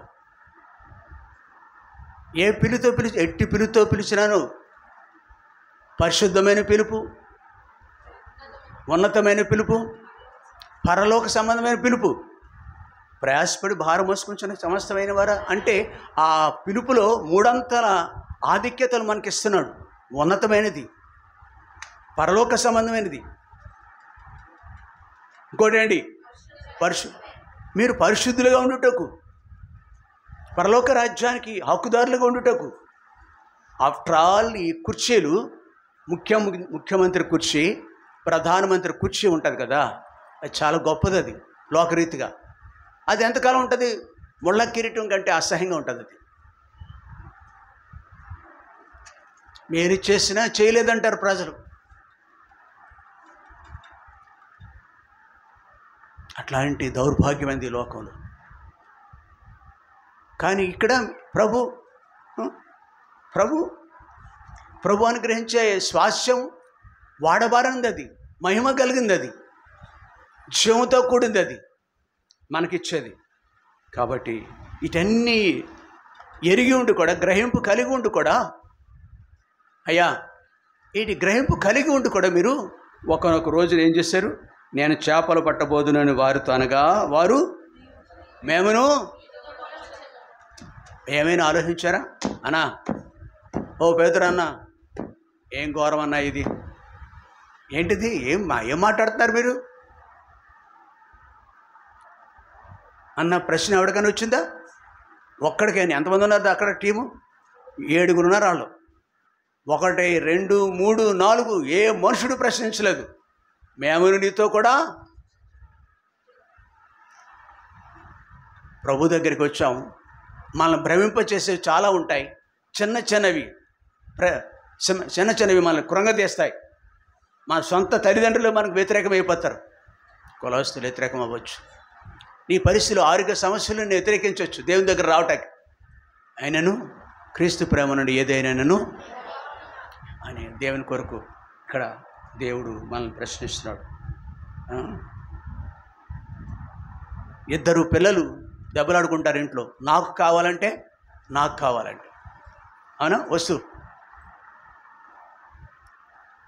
ఏ పిలుతో ఎట్టి పిలుతో పిలిచినాను, పరిశుద్ధమైన పిలుపు, ఉన్నతమైన పిలుపు, పరలోక సంబంధమైన పిలుపు, ప్రయాసపడి భారం మోసుకుంటున్న సమస్తమైన వారా అంటే ఆ పిలుపులో 3 అంతల ఆధిక్యతలు మనకి ఇస్తున్నాడు. ఉన్నతమైనది, పరలోక సంబంధమైనది, ఇంకోటి అండి మీరు పరిశుద్ధులుగా ఉండుటకు, పరలోక రాజ్యానికి హక్కుదారులుగా ఉండుటకు. ఆఫ్టర్ ఆల్ ఈ కుర్చీలు ముఖ్యమంత్రి కుర్చీ, ప్రధానమంత్రి కుర్చీ ఉంటుంది కదా, అది చాలా గొప్పది. అది లోకరీతిగా అది ఎంతకాలం ఉంటుంది? ముళ్ళ కిరీటం కంటే అసహ్యంగా ఉంటుంది. అది మీరు చేసినా చేయలేదంటారు ప్రజలు. అట్లాంటి దౌర్భాగ్యమైంది ఈ లోకంలో. కానీ ఇక్కడ ప్రభు అనుగ్రహించే స్వాస్యం వాడబారింది, అది మహిమ కలిగింది, అది జీవంతో కూడింది, అది మనకిచ్చేది. కాబట్టి ఇటన్నీ ఎరిగి ఉండి కూడా, గ్రహింపు కలిగి ఉండి కూడా, అయ్యా వీటి గ్రహింపు కలిగి ఉండి కూడా మీరు ఒకనొక రోజున ఏం చేశారు? నేను చేపలు పట్టబోదునని వారితో అనగా, వారు మేమును ఏమైనా ఆలోచించారా? అన్నా, ఓ పేదరు అన్న, ఏం ఘోరం అన్నా ఇది, ఏంటిది, ఏం మాట్లాడుతున్నారు మీరు అన్న ప్రశ్న ఎవరికైనా వచ్చిందా? ఒక్కడికైనా. ఎంతమంది ఉన్నారు అక్కడ టీము? 7 ఉన్నారు. వాళ్ళు 1 2 3 4 ఏ మనుషుడు ప్రశ్నించలేదు. మేము నీతో కూడా ప్రభు దగ్గరికి వచ్చాము. మనల్ని భ్రమింపచేసేవి చాలా ఉంటాయి. చిన్న చిన్నవి మనల్ని కృంగదీస్తాయి. మన సొంత తల్లిదండ్రులు మనకు వ్యతిరేకమైపోతారు. కులస్తులు వ్యతిరేకం అవ్వచ్చు. నీ పరిస్థితులు, ఆరోగ్య సమస్యలను వ్యతిరేకించవచ్చు దేవుని దగ్గర రావటానికి. అయినను క్రీస్తు ప్రేమ నుండి ఏదైనాను అని దేవుని కొరకు ఇక్కడ దేవుడు మనల్ని ప్రశ్నిస్తున్నాడు. 2 పిల్లలు దెబ్బలాడుకుంటారు ఇంట్లో. నాకు కావాలంటే అవునా వస్తువు.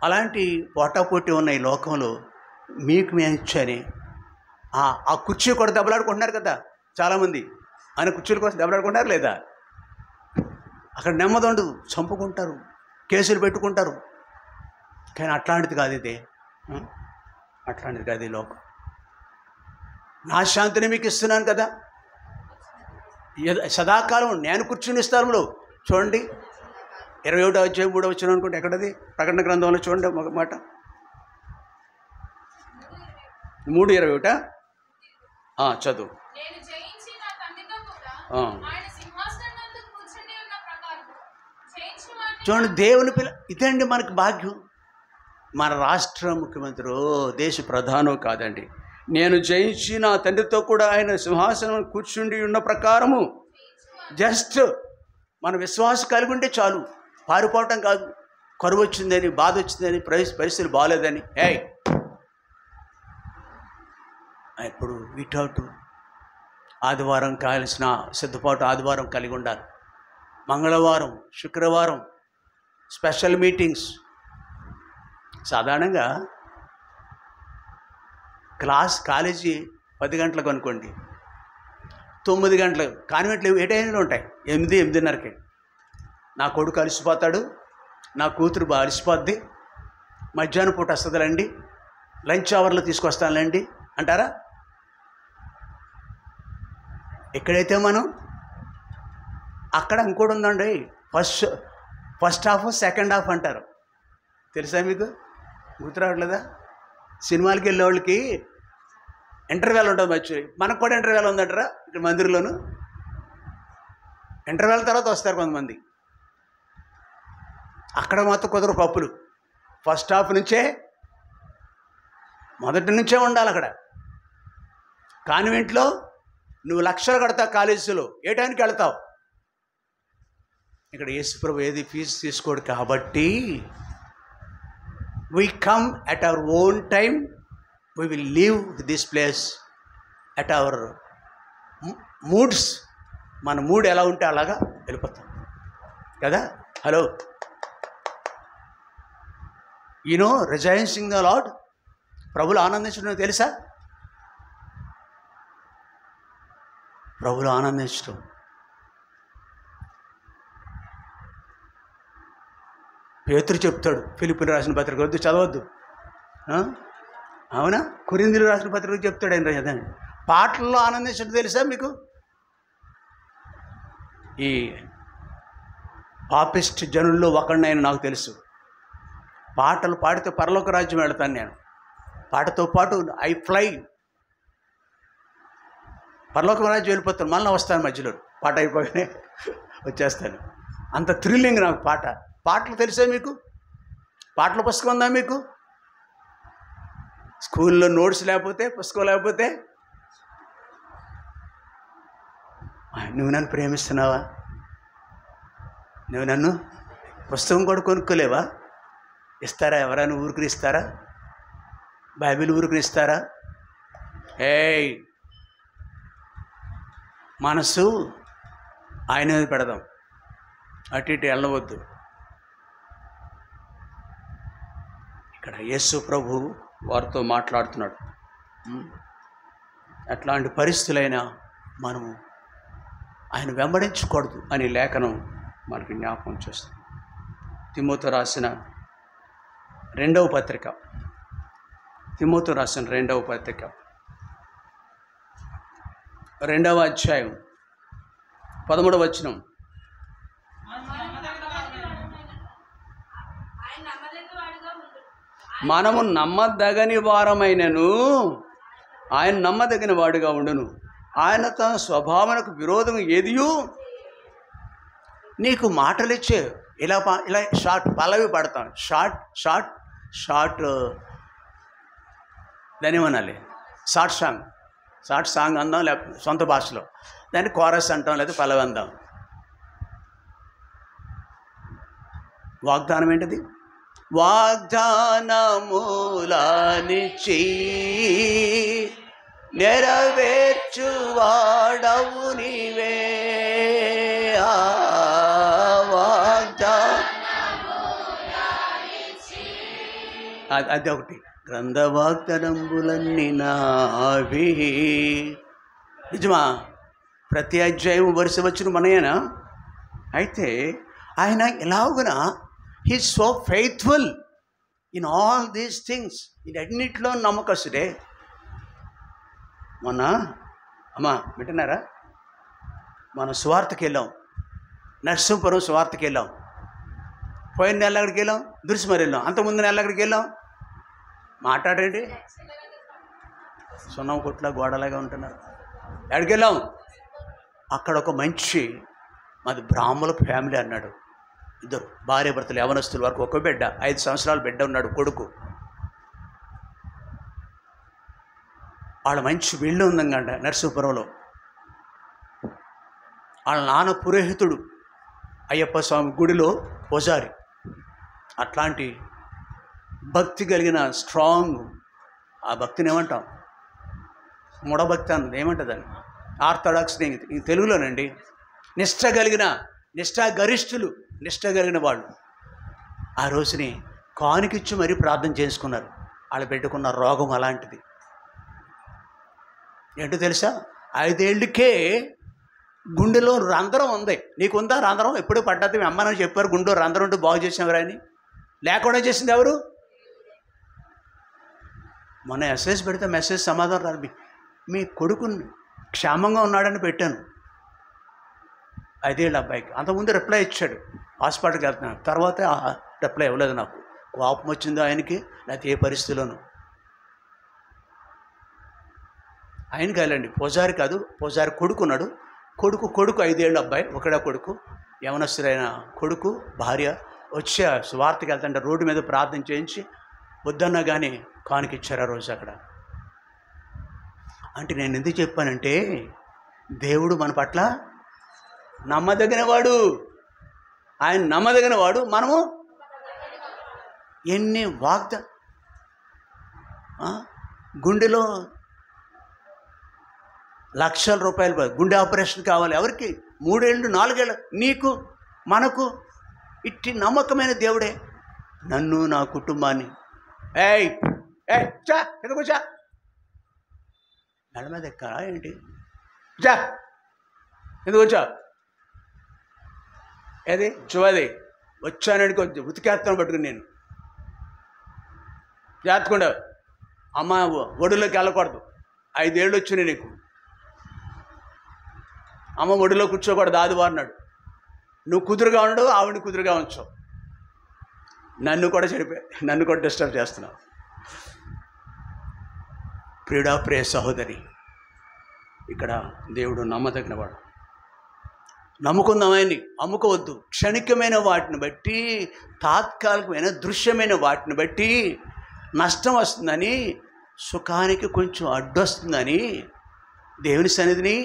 అలాంటి పోటాపోటీ ఉన్న ఈ లోకంలో మీకు మేము ఇచ్చాని ఆ కుర్చీ కూడా దెబ్బలాడుకుంటున్నారు కదా చాలామంది. ఆయన కుర్చీల కోసం దెబ్బలాడుకుంటారు లేదా? అక్కడ నెమ్మది ఉండదు, చంపుకుంటారు, కేసులు పెట్టుకుంటారు. కానీ అట్లాంటిది కాదు ఇది, అట్లాంటిది కాదు ఈ లోకం. నా శాంతిని మీకు ఇస్తున్నాను కదా, సదాకాలం నేను కూర్చుని స్థలంలో. చూడండి 21వ అధ్యాయం 3వ వచనం అనుకుంటే ఎక్కడది? ప్రకటన గ్రంథంలో చూడండి ఒక మాట. 3:21 చదువు. చూడండి దేవుని పిల్ల. ఇదండి మనకు భాగ్యం. మన రాష్ట్ర ముఖ్యమంత్రి దేశ ప్రధానో కాదండి. నేను జయించి నా తండ్రితో కూడా ఆయన సింహాసనం కూర్చుండి ఉన్న ప్రకారము. జస్ట్ మన విశ్వాసం కలిగి ఉంటే చాలు. పారిపోవటం కాదు, కరువు వచ్చిందని, బాధ వచ్చిందని, పరిస్థితులు బాగాలేదని. ఇప్పుడు వితౌట్ ఆదివారం కావాల్సిన సిద్ధపాటు ఆదివారం కలిగి ఉండాలి. మంగళవారం, శుక్రవారం స్పెషల్ మీటింగ్స్. సాధారణంగా కాలేజీ 10 గంటలకు అనుకోండి, 9 గంటలకు. కాన్వెంట్లు ఏ టైంలో ఉంటాయి? 8, 8:30కి. నా కొడుకు అలసిపోతాడు, నా కూతురు బాగా అలసిపోద్ది, మధ్యాహ్నం పూట వస్తుందిలేండి, లంచ్ అవర్లో తీసుకొస్తానులేండి అంటారా? ఎక్కడైతే మనం అక్కడ ఇంకోటి ఉందండి, ఫస్ట్ హాఫ్ సెకండ్ హాఫ్ అంటారు. తెలుసా మీకు? గుర్తురావట్లేదా? సినిమాలకి వెళ్ళే వాళ్ళకి ఇంటర్వెల్ ఉంటుంది మర్చి. మనకు కూడా ఇంటర్వెల్ ఉందంటారా ఇక్కడ మందిరంలోను? ఇంటర్వెల్ తర్వాత వస్తారు కొంతమంది. అక్కడ మాత్రం కుదరు పప్పులు. ఫస్ట్ హాఫ్ నుంచే, మొదటి నుంచే ఉండాలి అక్కడ. కాన్వెంట్లో నువ్వు లక్షలు కడతావు, కాలేజీలో ఏ టైంకి వెళ్తావు? ఇక్కడ యేసుప్రభు ఏది ఫీజు తీసుకోడు కాబట్టి we come at our own time, we will leave this place at our moods. మన మూడ్ ఎలా ఉంటే అలాగా వెళ్ళిపోతాం కదా. Hello, you know rejoicing the lord. ప్రభులు ఆనందించడం తెలుసా? ప్రభులు ఆనందించడం. పేతురు చెప్తాడు, ఫిలిప్పీయులకు రాసిన పత్రిక వద్దు, చదవద్దు. అవునా? కొరింథీయులకు రాసిన పత్రిక చెప్తాడు ఆయన. అదని పాటల్లో ఆనందించడం తెలుసా మీకు? ఈ పాపిస్ట్ జనుల్లో ఒకడినైనా నాకు తెలుసు. పాటలు పాడితే పరలోక రాజ్యం వెళతాను నేను. పాటతో పాటు ఐ ఫ్లై, పరలోక రాజ్యం వెళ్ళిపోతాను, మళ్ళీ వస్తాను మధ్యలో. పాట అయిపోగానే వచ్చేస్తాను. అంత థ్రిల్లింగ్ నాకు పాటలు తెలుసా మీకు? పాటల పుస్తకం ఉందా మీకు? స్కూల్లో నోట్స్ లేకపోతే, పుస్తకం లేకపోతే, నువ్వు నన్ను ప్రేమిస్తున్నావా? నువ్వు నన్ను పుస్తకం కూడా కొనుక్కోలేవా? ఇస్తారా? ఎవరైనా ఊరికి ఇస్తారా? బైబిల్ ఊరికి ఇస్తారా? మనసు ఆయన మీద పెడదాం, అటు ఇటు వెళ్ళవద్దు. ఇక్కడ యేసు ప్రభు వారితో మాట్లాడుతున్నాడు. అట్లాంటి పరిస్థితులైనా మనము ఆయన వెంబడించకూడదు అని లేఖనం మనకి జ్ఞాపకం చేస్తుంది. తిమోతి రాసిన రెండవ పత్రిక 2వ అధ్యాయం 13వ వచనం. మనము నమ్మదగని వారమైనను ఆయన నమ్మదగిన వాడుగా ఉండును. ఆయన తన స్వభావనకు విరోధం ఏదియూ నీకు మాటలిచ్చే ఇలా షార్ట్ పల్లవి పడతాం. షార్ట్ దాని ఏమనాలి, షార్ట్ సాంగ్ అందాం, లేకపోతే సొంత భాషలో దాన్ని కోరస్ అంటాం, లేదా పల్లవి అందాం. వాగ్దానం ఏంటిది? వాగ్దానములనిచ్చి నెరవేర్చువాడవు నీవే. అది ఒకటి. గ్రంథ వాగ్దానములన్నీ నావి. నిజమా? ప్రతి అధ్యాయం వరుస వచ్చిన మనయేనా? అయితే ఆయన ఎలాగున he so faithful in all these things. ఇది అన్నింటిలో నమ్మకస్తుడే. మొన్న అమ్మా వింటున్నారా, మనం సువార్తకి వెళ్ళాం, నర్సింపురం సువార్తకి వెళ్ళాం. పోయిన నెల ఎక్కడికి వెళ్ళాం? దుర్సిమరి వెళ్ళాం. అంతకుముందు నెల ఎక్కడికి వెళ్ళాం? మాట్లాడండి, సున్నం కొట్ల గోడలాగా ఉంటున్నారు. ఎక్కడికి వెళ్ళాం? అక్కడ ఒక మంచి మాది బ్రాహ్మణ ఫ్యామిలీ అన్నాడు. ఇద్దరు భార్య భర్తలు, యవనస్తుల వరకు, ఒక బిడ్డ, 5 సంవత్సరాల బిడ్డ ఉన్నాడు, కొడుకు. వాళ్ళ మంచి ఇల్లు ఉందంట నరసింహపురంలో. వాళ్ళ నాన్న పురోహితుడు, అయ్యప్ప స్వామి గుడిలో పూజారి. అట్లాంటి భక్తి కలిగిన స్ట్రాంగ్, ఆ భక్తిని ఏమంటాం? మూఢభక్తి అన్నది ఏమంటుందని, ఆర్థడాక్స్ తెలుగులోనండి. నిష్ఠాగరిష్ఠులు, నిష్ఠ కలిగిన వాళ్ళు ఆ రోజుని కానుకిచ్చి మరీ ప్రార్థన చేసుకున్నారు. వాళ్ళు పెట్టుకున్న రోగం అలాంటిది. ఏంటో తెలుసా? 5 ఏళ్ళకే గుండెలో రంధ్రం ఉంది. నీకుందా రంధ్రం? ఎప్పుడు పడ్డది? మీ అమ్మని చెప్పారు గుండెలో రంధ్రం ఉంటే బాగు చేసేవారు అని. లేకుండా చేసింది ఎవరు? మొన్న మెసేజ్ పెడితే మెసేజ్ సమాధానం రాదు. మీ కొడుకు క్షేమంగా ఉన్నాడని పెట్టాను, 5 ఏళ్ళ అబ్బాయికి. అంతకుముందు రిప్లై ఇచ్చాడు, హాస్పిటల్కి వెళ్తున్నాను. తర్వాత రిప్లై ఇవ్వలేదు. నాకు కోపం వచ్చిందో ఆయనకి, లేకపోతే ఏ పరిస్థితిలోనూ. ఆయనకి వెళ్ళండి, పూజారి కాదు, పూజారి కొడుకున్నాడు. కొడుకు 5 ఏళ్ళ అబ్బాయి, ఒకడే కొడుకు, యవనస్తులైన కొడుకు, భార్య వచ్చి సువార్తకి వెళ్తుంటే రోడ్డు మీద ప్రార్థన చేయించి వద్దన్నా కానీ కానుకిచ్చారు ఆ రోజు అక్కడ. అంటే నేను ఎందుకు చెప్పానంటే, దేవుడు మన పట్ల నమ్మదగినవాడు. ఆయన నమ్మదగినవాడు, మనము ఎన్ని గుండెలో లక్షల రూపాయలు గుండె ఆపరేషన్ కావాలి. ఎవరికి? 3 ఏళ్ళు 4 ఏళ్ళు. నీకు మనకు ఇట్టి నమ్మకమైన దేవుడే నన్ను, నా కుటుంబాన్ని. కూర్చా, నెల మీద ఎక్కరా ఏంటి? చా ఎందుకు వచ్చా? ఏది చూవది వచ్చానని కొంచెం ఉతికేస్తాను పట్టుకుని నేను జాతకుండా. అమ్మ ఒడిలోకి వెళ్ళకూడదు, 5 ఏళ్ళు వచ్చినాయి నీకు. అమ్మ ఒడిలో కూర్చోకూడదు ఆదివారం. నువ్వు కుదురుగా ఉండడు, ఆవిడని కుదురుగా ఉంచావు. నన్ను కూడా డిస్టర్బ్ చేస్తున్నావు. ప్రియ సహోదరి, ఇక్కడ దేవుడు నమ్మదగినవాడు. నమ్ముకుందాం ఆయన్ని, అమ్ముకోవద్దు. క్షణికమైన వాటిని బట్టి, తాత్కాలికమైన దృశ్యమైన వాటిని బట్టి నష్టం వస్తుందని, సుఖానికి కొంచెం అడ్డొస్తుందని దేవుని సన్నిధిని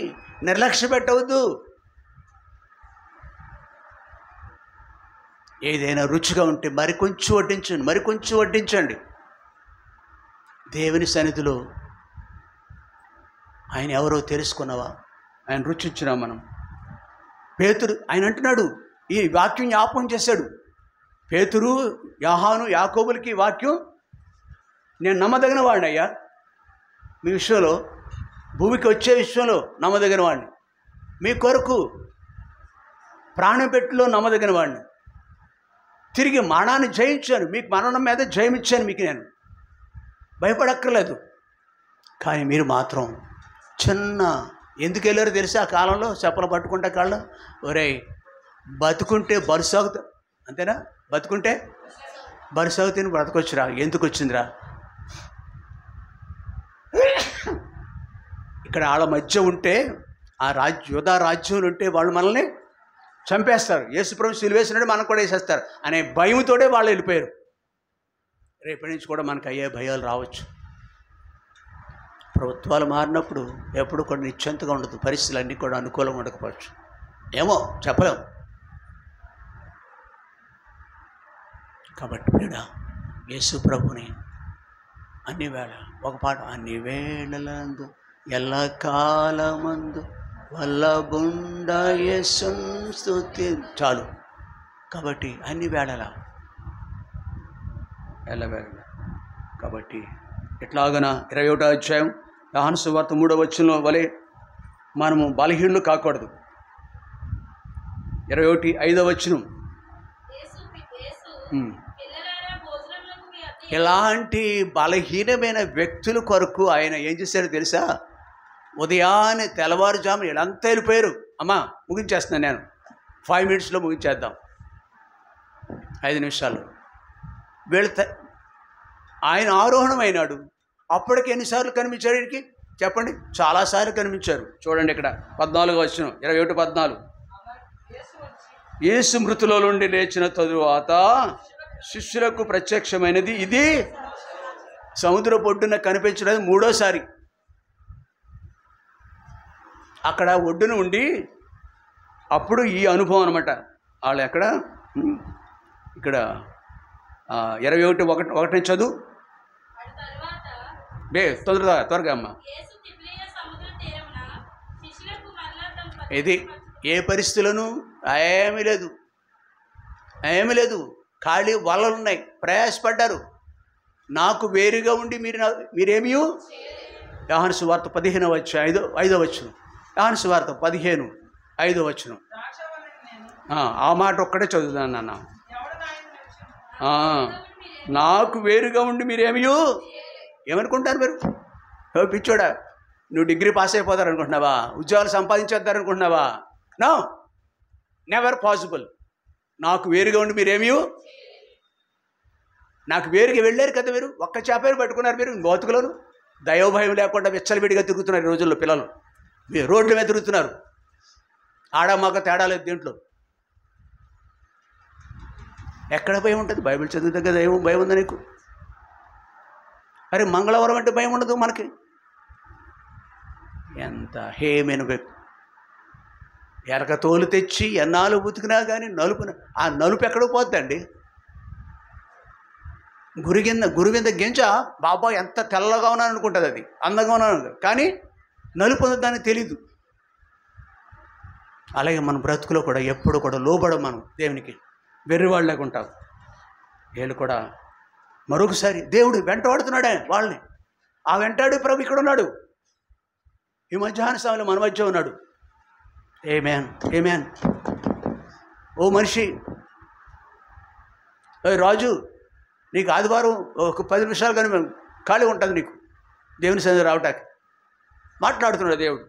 నిర్లక్ష్య పెట్టవద్దు. ఏదైనా రుచిగా ఉంటే మరికొంచెం వడ్డించండి. దేవుని సన్నిధిలో ఆయన ఎవరో తెలుసుకున్నావా? ఆయన రుచించినా మనం. పేతురు ఆయన అంటున్నాడు, ఈ వాక్యం జ్ఞాపకం చేశాడు. పేతురు, యోహాను, యాకోబులకి వాక్యం, నేను నమ్మదగిన వాడిని అయ్యా, మీ విషయంలో, భూమికి వచ్చే విషయంలో నమ్మదగిన వాడిని. మీ కొరకు ప్రాణం పెట్టులో నమ్మదగిన వాడిని. తిరిగి మరణాన్ని జయించాను, మీకు మరణం మీద జయమిచ్చాను మీకు నేను, భయపడక్కర్లేదు. కానీ మీరు మాత్రం ఎందుకు వెళ్ళారో తెలిసి ఆ కాలంలో చెప్పలు పట్టుకుంటే కాళ్ళు, ఒరేయ్ బతుకుంటే బరుసాగుతా, అంతేనా, బతుకుంటే బరుసాగుతీని బ్రతకొచ్చురా. ఎందుకు వచ్చిందిరా? ఇక్కడ వాళ్ళ మధ్య ఉంటే, ఆ యోధా రాజ్యంలో ఉంటే వాళ్ళు మనల్ని చంపేస్తారు, యేసుప్రభు సిలువేసినట్టు మనకు కూడా వేసేస్తారు అనే భయంతోనే వాళ్ళు వెళ్ళిపోయారు. రేపటి నుంచి కూడా మనకు అయ్యే భయాలు రావచ్చు. ప్రభుత్వాలు మారినప్పుడు ఎప్పుడు కూడా నిశ్చంతగా ఉండదు, పరిస్థితులు అన్నీ కూడా అనుకూలంగా ఉండకపోవచ్చు, ఏమో చెప్పలేం. కాబట్టి నేను యేసు ప్రభుని అన్ని వేళ ఒక పాట, అన్ని వేళలందు ఎల్లకాలమందు వల్లబుండ యేసున్ స్తుతి, చాలు. కాబట్టి అన్ని వేళలా ఎల్లవేళ. కాబట్టి ఎట్లాగన 21వ అధ్యాయం యోహాను సువార్త 3వ వచనంలో వలె మనము బలహీనులు కాకూడదు. 21:5 వచనం, ఇలాంటి బలహీనమైన వ్యక్తుల కొరకు ఆయన ఏం చేశారో తెలుసా? ఉదయాన్నే తెల్లవారుజామున వీళ్ళంతా వెళ్ళిపోయారు. అమ్మా ముగించేస్తున్నాను నేను, 5 minutesలో ముగించేద్దాం, 5 నిమిషాలు. ఆయన ఆరోహణం అయినాడు. అప్పటికి ఎన్నిసార్లు కనిపించారు వీడికి చెప్పండి? చాలాసార్లు కనిపించారు. చూడండి ఇక్కడ 14వ వచనం, 21:14, యేసు మృతుల నుండి లేచిన తరువాత శిష్యులకు ప్రత్యక్షమైనది ఇది. సముద్ర ఒడ్డున కనిపించడం 3వసారి. అక్కడ ఒడ్డున ఉండి అప్పుడు ఈ అనుభవం అనమాట. వాళ్ళు ఎక్కడ ఇక్కడ 21:1 చదువు త్వరగా అమ్మ. ఇది ఏ పరిస్థితులను ఏమీ లేదు, ఖాళీ వలలు ఉన్నాయి, ప్రయాసపడ్డారు. నాకు వేరుగా ఉండి మీరేమీ. యోహాను సువార్త 15వ అధ్యాయం 5వ వచనం, యోహాను సువార్త 15:5 వచనం. ఆ మాట ఒక్కటే చదువుతాను నాన్న. నాకు వేరుగా ఉండి మీరేమీ. ఏమనుకుంటారు మీరు? పిచ్చోడా, నువ్వు డిగ్రీ పాస్ అయిపోతారనుకుంటున్నావా? ఉద్యోగాలు సంపాదించేద్దారనుకుంటున్నావా? No, never possible. నాకు వేరుగా ఉండి మీరేమీ. నాకు వేరుగా వెళ్ళారు కదా మీరు, ఒక్క చేపలు పట్టుకున్నారు మీరు. బతుకులను దైవభయం లేకుండా విచ్చలవిడిగా తిరుగుతున్నారు ఈ రోజుల్లో పిల్లలు. మీరు రోడ్ల మీద తిరుగుతున్నారు, ఆడమగ తేడా లేదు దీంట్లో. ఎక్కడ భయం ఉంటుంది? బైబిల్ చదివితే కదా భయం ఉందా నీకు? అరే మంగళవారం అంటే భయం ఉండదు మనకి. ఎంత హేమైన వ్యక్తి, ఎరక తోలు తెచ్చి ఎన్నాళ్ళు ఉతికినా కానీ ఆ నలుపు ఎక్కడో పోద్దండి. గురువింద గింజ బాబా ఎంత తెల్లగా ఉన్నాను అనుకుంటుంది, అది అందంగా ఉన్నాను, కానీ నలుపు దానికి తెలీదు. అలాగే మన బ్రతుకులో కూడా ఎప్పుడు కూడా లోబడం మనం దేవునికి, వెర్రివాళ్ళు లేకుంటాం. వీళ్ళు కూడా మరొకసారి దేవుడు వెంటాడుతున్నాడే వాళ్ళని. ఆ వెంటాడు ప్రభు ఇక్కడ ఉన్నాడు, ఈ మధ్యాహ్న సమయంలో మన మధ్య ఉన్నాడు. ఏమేన్ ఓ మనిషి, రాజు, నీకు ఆదివారం ఒక 10 నిమిషాలు కానీ ఖాళీ ఉంటుంది నీకు దేవుని సన్నిధి రావటానికి. మాట్లాడుతున్నాడు దేవుడు.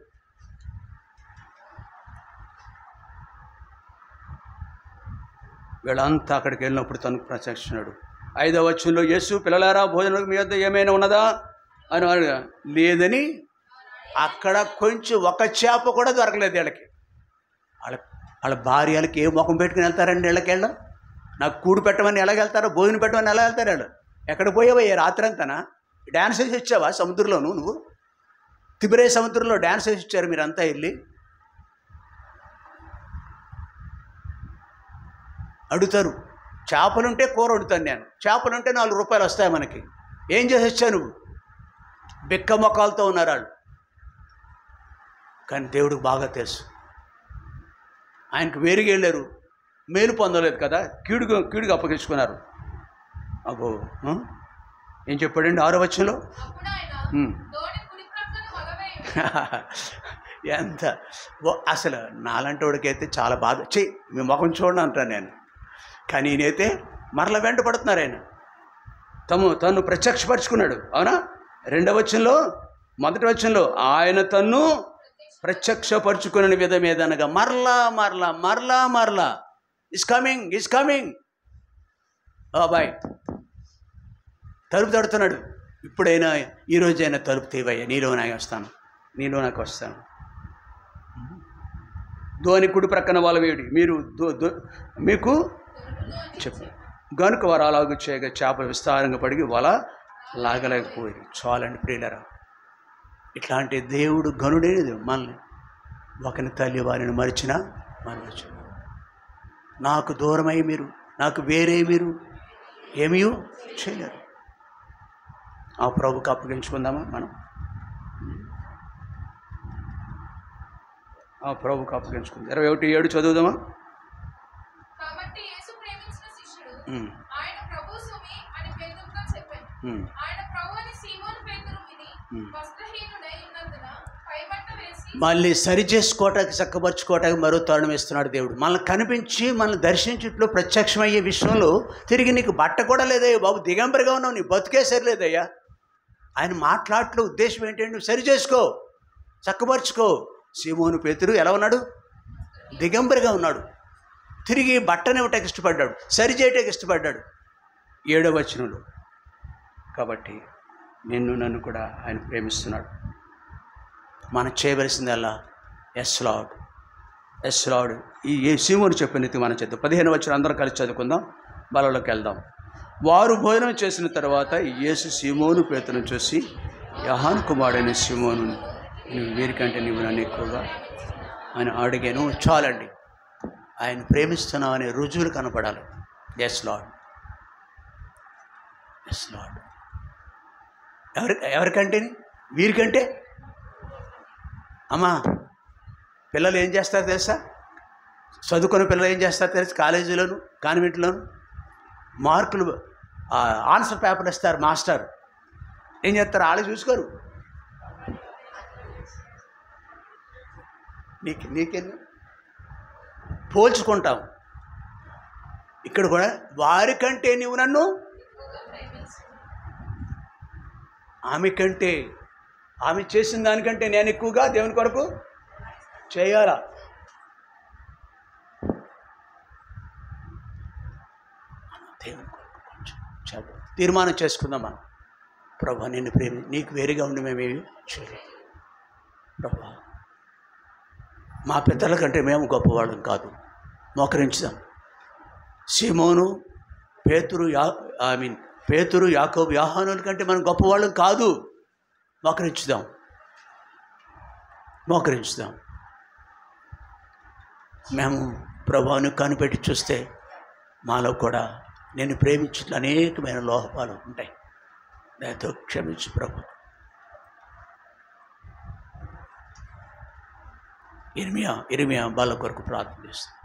వీళ్ళంతా అక్కడికి వెళ్ళినప్పుడు తనకు ప్రత్యక్షిస్తున్నాడు. 5వ వచనంలో, యేసు పిల్లలారా భోజనం మీ వద్ద ఏమైనా ఉన్నదా అని లేదని. అక్కడ కొంచెం ఒక చేప కూడా దొరకలేదు వీళ్ళకి. వాళ్ళ భార్యలకి ఏ ముఖం పెట్టుకుని వెళ్తారండి వీళ్ళకెళ్ళ? నాకు కూడు పెట్టమని ఎలాగెళ్తారో, భోజనం పెట్టమని ఎలా వెళ్తారు వాళ్ళు? ఎక్కడ పోయావా ఏ రాత్రి అంతనా? డ్యాన్స్ వేసి వచ్చావా సముద్రంలోను? నువ్వు తిబిరే సముద్రంలో డ్యాన్స్ వేసి వచ్చారు మీరంతా వెళ్ళి. అడుగుతారు, చేపలుంటే కూర వండుతాను నేను, చేపలుంటే 4 రూపాయలు వస్తాయి మనకి. ఏం చేసి వచ్చావు నువ్వు? బిక్క మొక్కలతో ఉన్నారు వాళ్ళు. కానీ దేవుడికి బాగా తెలుసు, ఆయనకు వేరుగా వెళ్ళారు, మేలు పొందలేదు కదా, కీడుగా అప్పగించుకున్నారు. అబ్బో ఏం చెప్పాడండి 6వ వచనంలో? ఎంత అసలు నాలాంటి వాడికైతే చాలా బాధ. చెయ్యి మీ ముఖం చూడండి అంటాను నేను. కానీ ఈయనైతే మరల వెంట పడుతున్నారు. ఆయన తను ప్రత్యక్షపరుచుకున్నాడు. అవునా? 2వ వచనంలో, 1వ వచనంలో ఆయన తన్ను ప్రత్యక్షపరుచుకునే విధమేదనగా మరలా ఈజ్ కమింగ్. బాయ్ తలుపు తడుతున్నాడు. ఇప్పుడైనా ఈరోజైనా తలుపు తీవయ్యా, నీలో నాకు వస్తాను. ధోని కుడి ప్రక్కన వాళ్ళ వేడి మీరు మీకు చెప్పు గనుక వారు అలాగూ చేయగా చేప విస్తారంగా పడిగి వల లాగలేకపోయింది. చాలండి ప్రియులరా, ఇట్లాంటి దేవుడు గనుడేది. మనల్ని ఒకని తల్లి వారిని మరిచినా మరవచ్చు. నాకు దూరమై మీరు, నాకు వేరే మీరు ఏమీ చేయలేరు. ఆ ప్రభుకి అప్పగించుకుందామా మనం? ఆ ప్రభుకి అప్పగించుకుందాం. 21:7 చదువుదామా? మళ్ళీ సరి చేసుకోవటానికి, చక్కపరుచుకోవటానికి మరో తరుణం ఇస్తున్నాడు దేవుడు. మనల్ని కనిపించి మనల్ని దర్శించుట్లో ప్రత్యక్షమయ్యే విషయంలో తిరిగి నీకు బట్ట కూడా లేదయ్యా బాబు, దిగంబరిగా ఉన్నావు, నీ బతుకే సరిలేదయ్యా. ఆయన మాట్లాడట్లో ఉద్దేశం ఏంటంటే నువ్వు సరి చేసుకో, చక్కపరుచుకో. సీమోను పేతురు ఎలా ఉన్నాడు? దిగంబరిగా ఉన్నాడు. తిరిగి బట్టనివ్వటానికి ఇష్టపడ్డాడు, సరి చేయటానికి ఇష్టపడ్డాడు. 7వ వచనంలో కాబట్టి నన్ను కూడా ఆయన ప్రేమిస్తున్నాడు. మనం చేయవలసిందల్లా ఎస్ లార్డ్. ఈ సీమోను చెప్పిన రీతి మనం చేద్దాం. 15వ వచనం అందరం కలిసి చదువుకుందాం, బలలోకి వెళ్దాం. వారు భోజనం చేసిన తర్వాత యేసు సీమోను పేతురును చూసి, యోహాను కుమారుడైన సీమోను, నువ్వు వీరికంటే నువ్వు నన్ను ఎక్కువగా అని అడిగాను. చాలండి, ఆయన ప్రేమిస్తున్నావు అనే రుజువులు కనపడాలి. Yes Lord. ఎవరికంటే? వీరికంటే. అమ్మా, పిల్లలు ఏం చేస్తారు తెలుసా? చదువుకున్న పిల్లలు ఏం చేస్తారు తెలుసు? కాలేజీలోను కాన్వెంట్లోను మార్కులు ఆన్సర్ పేపర్ ఇస్తారు. మాస్టర్ ఏం చేస్తారు? వాళ్ళు చూసుకోరు. నీకెన్ని పోల్చుకుంటాం. ఇక్కడ కూడా వారికంటే నువ్వు నన్ను, ఆమె కంటే, ఆమె చేసిన దానికంటే నేను ఎక్కువగా దేవుని కొరకు చేయాలా? దేవుని కొరకు కొంచెం చేద్దాం, తీర్మానం చేసుకుందాం మనం. ప్రభా, నిన్ను నీకు వేరుగా ఉండి మేమేమి చేయలేము. ప్రభా, మా పితరుల కంటే మేము గొప్పవాళ్ళం కాదు. మోకరించుదాం. సీమోను, పేతురు, యాకోబు, యోహానుల కంటే మనం గొప్పవాళ్ళం కాదు. మోకరించుదాం. మేము ప్రభువును కనిపెట్టి చూస్తే మాలో కూడా నేను ప్రేమించిన అనేకమైన లోపాలు ఉంటాయి. దయతో క్షమించు ప్రభు. ఇర్మియా బాల కొరకు ప్రార్థన చేస్తాను.